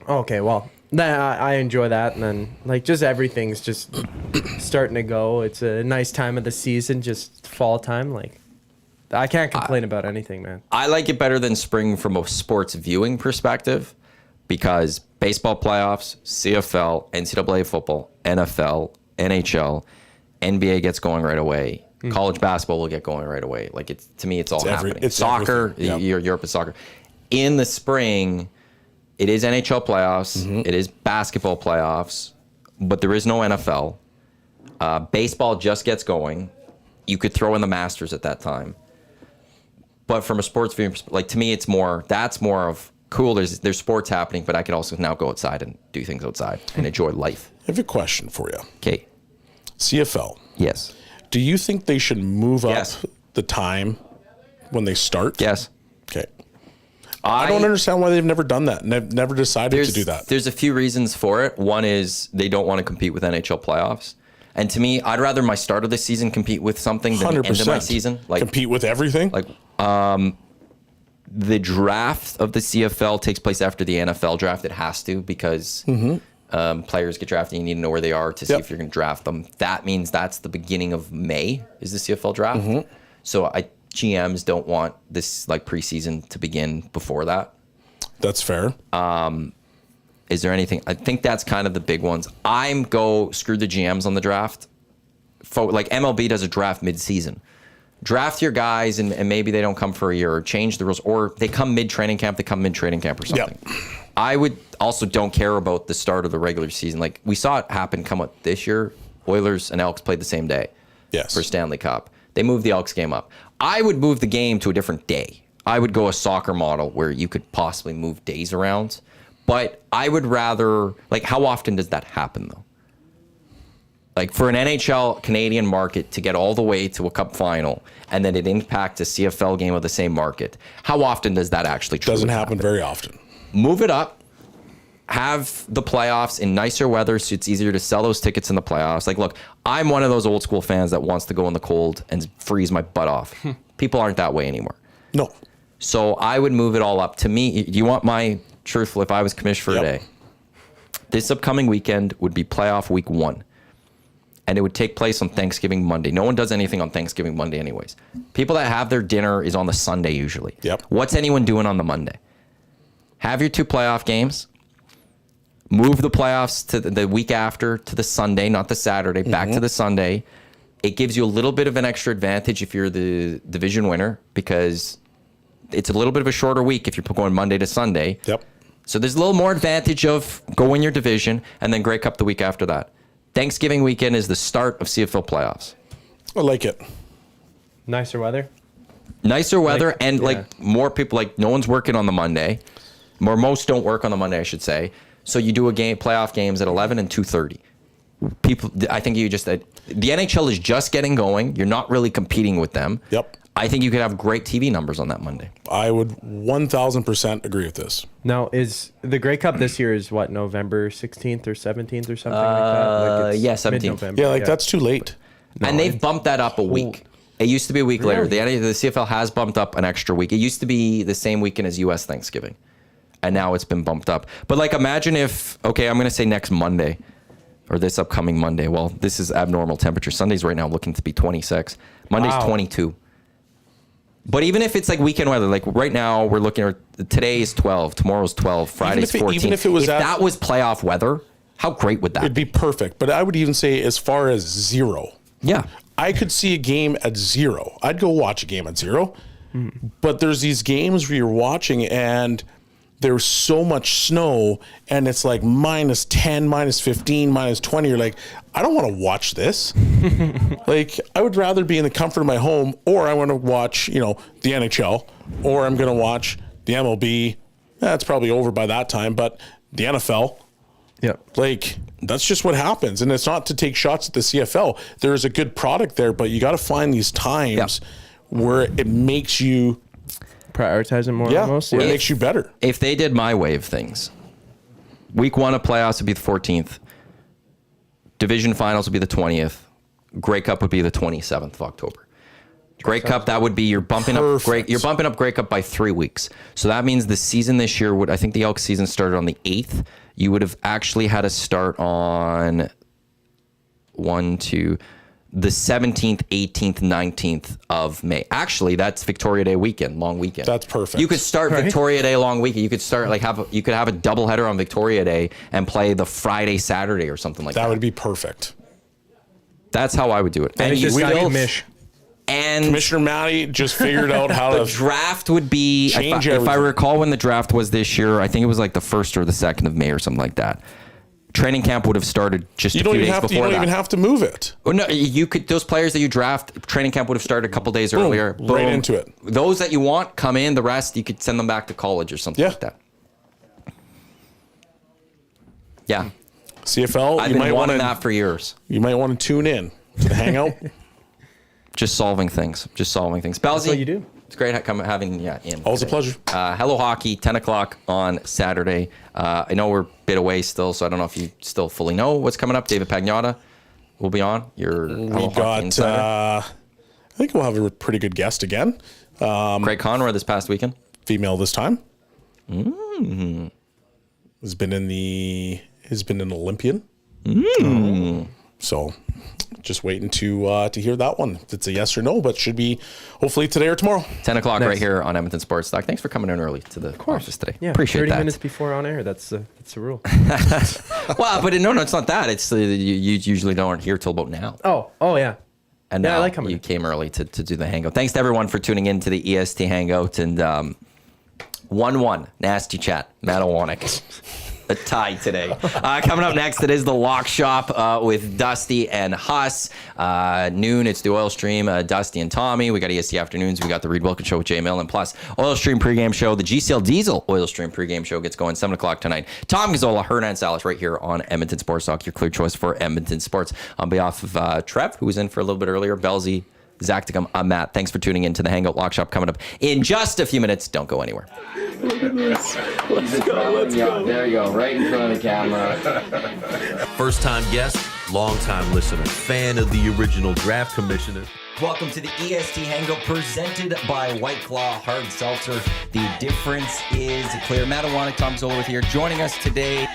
Okay, well, I enjoy that, and then like just everything's just starting to go. It's a nice time of the season, just fall time. Like I can't complain about anything, man.
I like it better than spring from a sports viewing perspective because baseball playoffs, CFL, NCAA football, NFL, NHL, NBA gets going right away. College basketball will get going right away. Like to me, it's all happening.
It's
soccer, Europe is soccer. In the spring, it is NHL playoffs. It is basketball playoffs, but there is no NFL. Baseball just gets going. You could throw in the Masters at that time. But from a sports viewing perspective, like to me, that's more of cool. There's sports happening, but I can also now go outside and do things outside and enjoy life.
I have a question for you.
Okay.
CFL.
Yes.
Do you think they should move up the time when they start?
Yes.
Okay. I don't understand why they've never done that and they've never decided to do that.
There's a few reasons for it. One is they don't want to compete with NHL playoffs. And to me, I'd rather my start of the season compete with something than the end of my season.
Like compete with everything?
Like the draft of the CFL takes place after the NFL draft. It has to because players get drafted. You need to know where they are to see if you're going to draft them. That means that's the beginning of May is the CFL draft. So GMs don't want this like preseason to begin before that.
That's fair.
Is there anything? I think that's kind of the big ones. Screw the GMs on the draft. Like MLB does a draft mid-season. Draft your guys and maybe they don't come for a year or change the rules or they come mid-training camp, or something. I would also don't care about the start of the regular season. Like we saw it happen come up this year. Oilers and Elks played the same day for Stanley Cup. They moved the Elks game up. I would move the game to a different day. I would go a soccer model where you could possibly move days around. But I would rather, like, how often does that happen, though? Like for an NHL Canadian market to get all the way to a cup final and then it impacts a CFL game of the same market, how often does that actually truly
Doesn't happen very often.
Move it up. Have the playoffs in nicer weather so it's easier to sell those tickets in the playoffs. Like, look, I'm one of those old school fans that wants to go in the cold and freeze my butt off. People aren't that way anymore.
No.
So I would move it all up. To me, do you want my truthful, if I was commissioner for a day? This upcoming weekend would be playoff week 1. And it would take place on Thanksgiving Monday. No one does anything on Thanksgiving Monday anyways. People that have their dinner is on the Sunday usually.
Yep.
What's anyone doing on the Monday? Have your 2 playoff games. Move the playoffs to the week after to the Sunday, not the Saturday, back to the Sunday. It gives you a little bit of an extra advantage if you're the division winner because it's a little bit of a shorter week if you're going Monday to Sunday.
Yep.
So there's a little more advantage of going your division and then Grey Cup the week after that. Thanksgiving weekend is the start of CFL playoffs.
I like it.
Nicer weather.
Nicer weather
Like,
and
yeah.
like more people, like no one's working on the Monday. Or most don't work on the Monday, I should say. So you do a game, playoff games at 11 and 2:30. People, I think you just, the NHL is just getting going. You're not really competing with them.
Yep.
I think you could have great TV numbers on that Monday.
I would 1,000% agree with this.
Now, is the Grey Cup this year is what, November 16th or 17th or something like that? Like it's
yeah, 17th.
mid-November,
Yeah, like that's too late.
And they've bumped that up a week. It used to be a week later. The CFL has bumped up an extra week. It used to be the same weekend as U.S. Thanksgiving. And now it's been bumped up. But like imagine if, okay, I'm going to say next Monday or this upcoming Monday. Well, this is abnormal temperature. Sunday's right now looking to be 26. Monday's 22. But even if it's like weekend weather, like right now we're looking at today is 12, tomorrow's 12, Friday's 14.
Even if it was
that was playoff weather, how great would that
It'd be perfect. But I would even say as far as 0.
Yeah.
I could see a game at 0. I'd go watch a game at 0. But there's these games where you're watching and there's so much snow and it's like minus 10, minus 15, minus 20. You're like, I don't want to watch this. Like, I would rather be in the comfort of my home, or I want to watch, the NHL, or I'm going to watch the MLB. That's probably over by that time, but the NFL.
Yeah.
Like, that's just what happens. And it's not to take shots at the CFL. There is a good product there, but you got to find these times where it makes you
Prioritize it more almost.
where it makes you better.
If they did my way of things, week 1 of playoffs would be the 14th. Division finals would be the 20th. Grey Cup would be the 27th of October. Grey Cup, that would be you're bumping up Grey Cup by 3 weeks. So that means the season this year would, I think the Elk season started on the 8th. You would have actually had to start on the 17th, 18th, 19th of May. Actually, that's Victoria Day weekend, long weekend.
That's perfect.
You could start Victoria Day long weekend. You could start you could have a doubleheader on Victoria Day and play the Friday, Saturday or something like that.
That would be perfect.
That's how I would do it.
And
you still-
Mish.
and
Commissioner Matty just figured out how
the
to
draft would be, if
change
I
everything.
recall when the draft was this year, I think it was like the 1st or the 2nd of May or something like that. Training camp would have started just a few days before
You don't
that.
even have to move it.
Oh, no, you could. Those players that you draft, training camp would have started a couple days earlier.
Right into it.
Those that you want come in. The rest you could send them back to college or something like that. Yeah,
CFL,
I've
you
been
might want
wanting
to
that for years.
You might want to tune in to the Hangout.
Just solving things. Belsy,
That's what you do.
It's great having you in.
Always a pleasure.
Hello Hockey, 10 o'clock on Saturday. I know we're a bit away still, so I don't know if you still fully know what's coming up. David Pagnotta will be on. Your Hello Hockey insider.
I think we'll have a pretty good guest again.
Craig Conroy this past weekend.
Female this time. Has been an Olympian. So just waiting to hear that one. If it's a yes or no, but should be hopefully today or tomorrow.
10 o'clock right here on Edmonton Sports Talk. Thanks for coming in early to the office today.
Yeah,
Appreciate
30
that.
minutes before on air. That's the rule.
Well, but no, it's not that. It's you usually don't here till about now.
Oh yeah.
And
Yeah,
now
I like coming
you
in.
came early to do the Hangout. Thanks to everyone for tuning in to the EST Hangout and 1-1 nasty chat. Matt Iwanyk. a tie today. Coming up next, it is the Lock Shop with Dusty and Huss. Noon, it's the Oil Stream, Dusty and Tommy. We got EST Afternoons. We got the Reed Wilkins Show with Jay Millen. Plus, Oil Stream pregame show. The GCL Diesel Oil Stream pregame show gets going 7 o'clock tonight. Tom Gazzola, Hernan Salas right here on Edmonton Sports Talk, your clear choice for Edmonton Sports. On behalf of Trev, who was in for a little bit earlier, Belzy, Zachticum, I'm Matt. Thanks for tuning in to the Hangout Lock Shop coming up in just a few minutes. Don't go anywhere.
Let's go.
There you go, right in front of the camera.
First-time guest, long-time listener, fan of the original draft commissioner.
Welcome to the EST Hangout presented by White Claw Hard Seltzer. The difference is clear. Matt Iwanyk, Tom Zola with here. Joining us today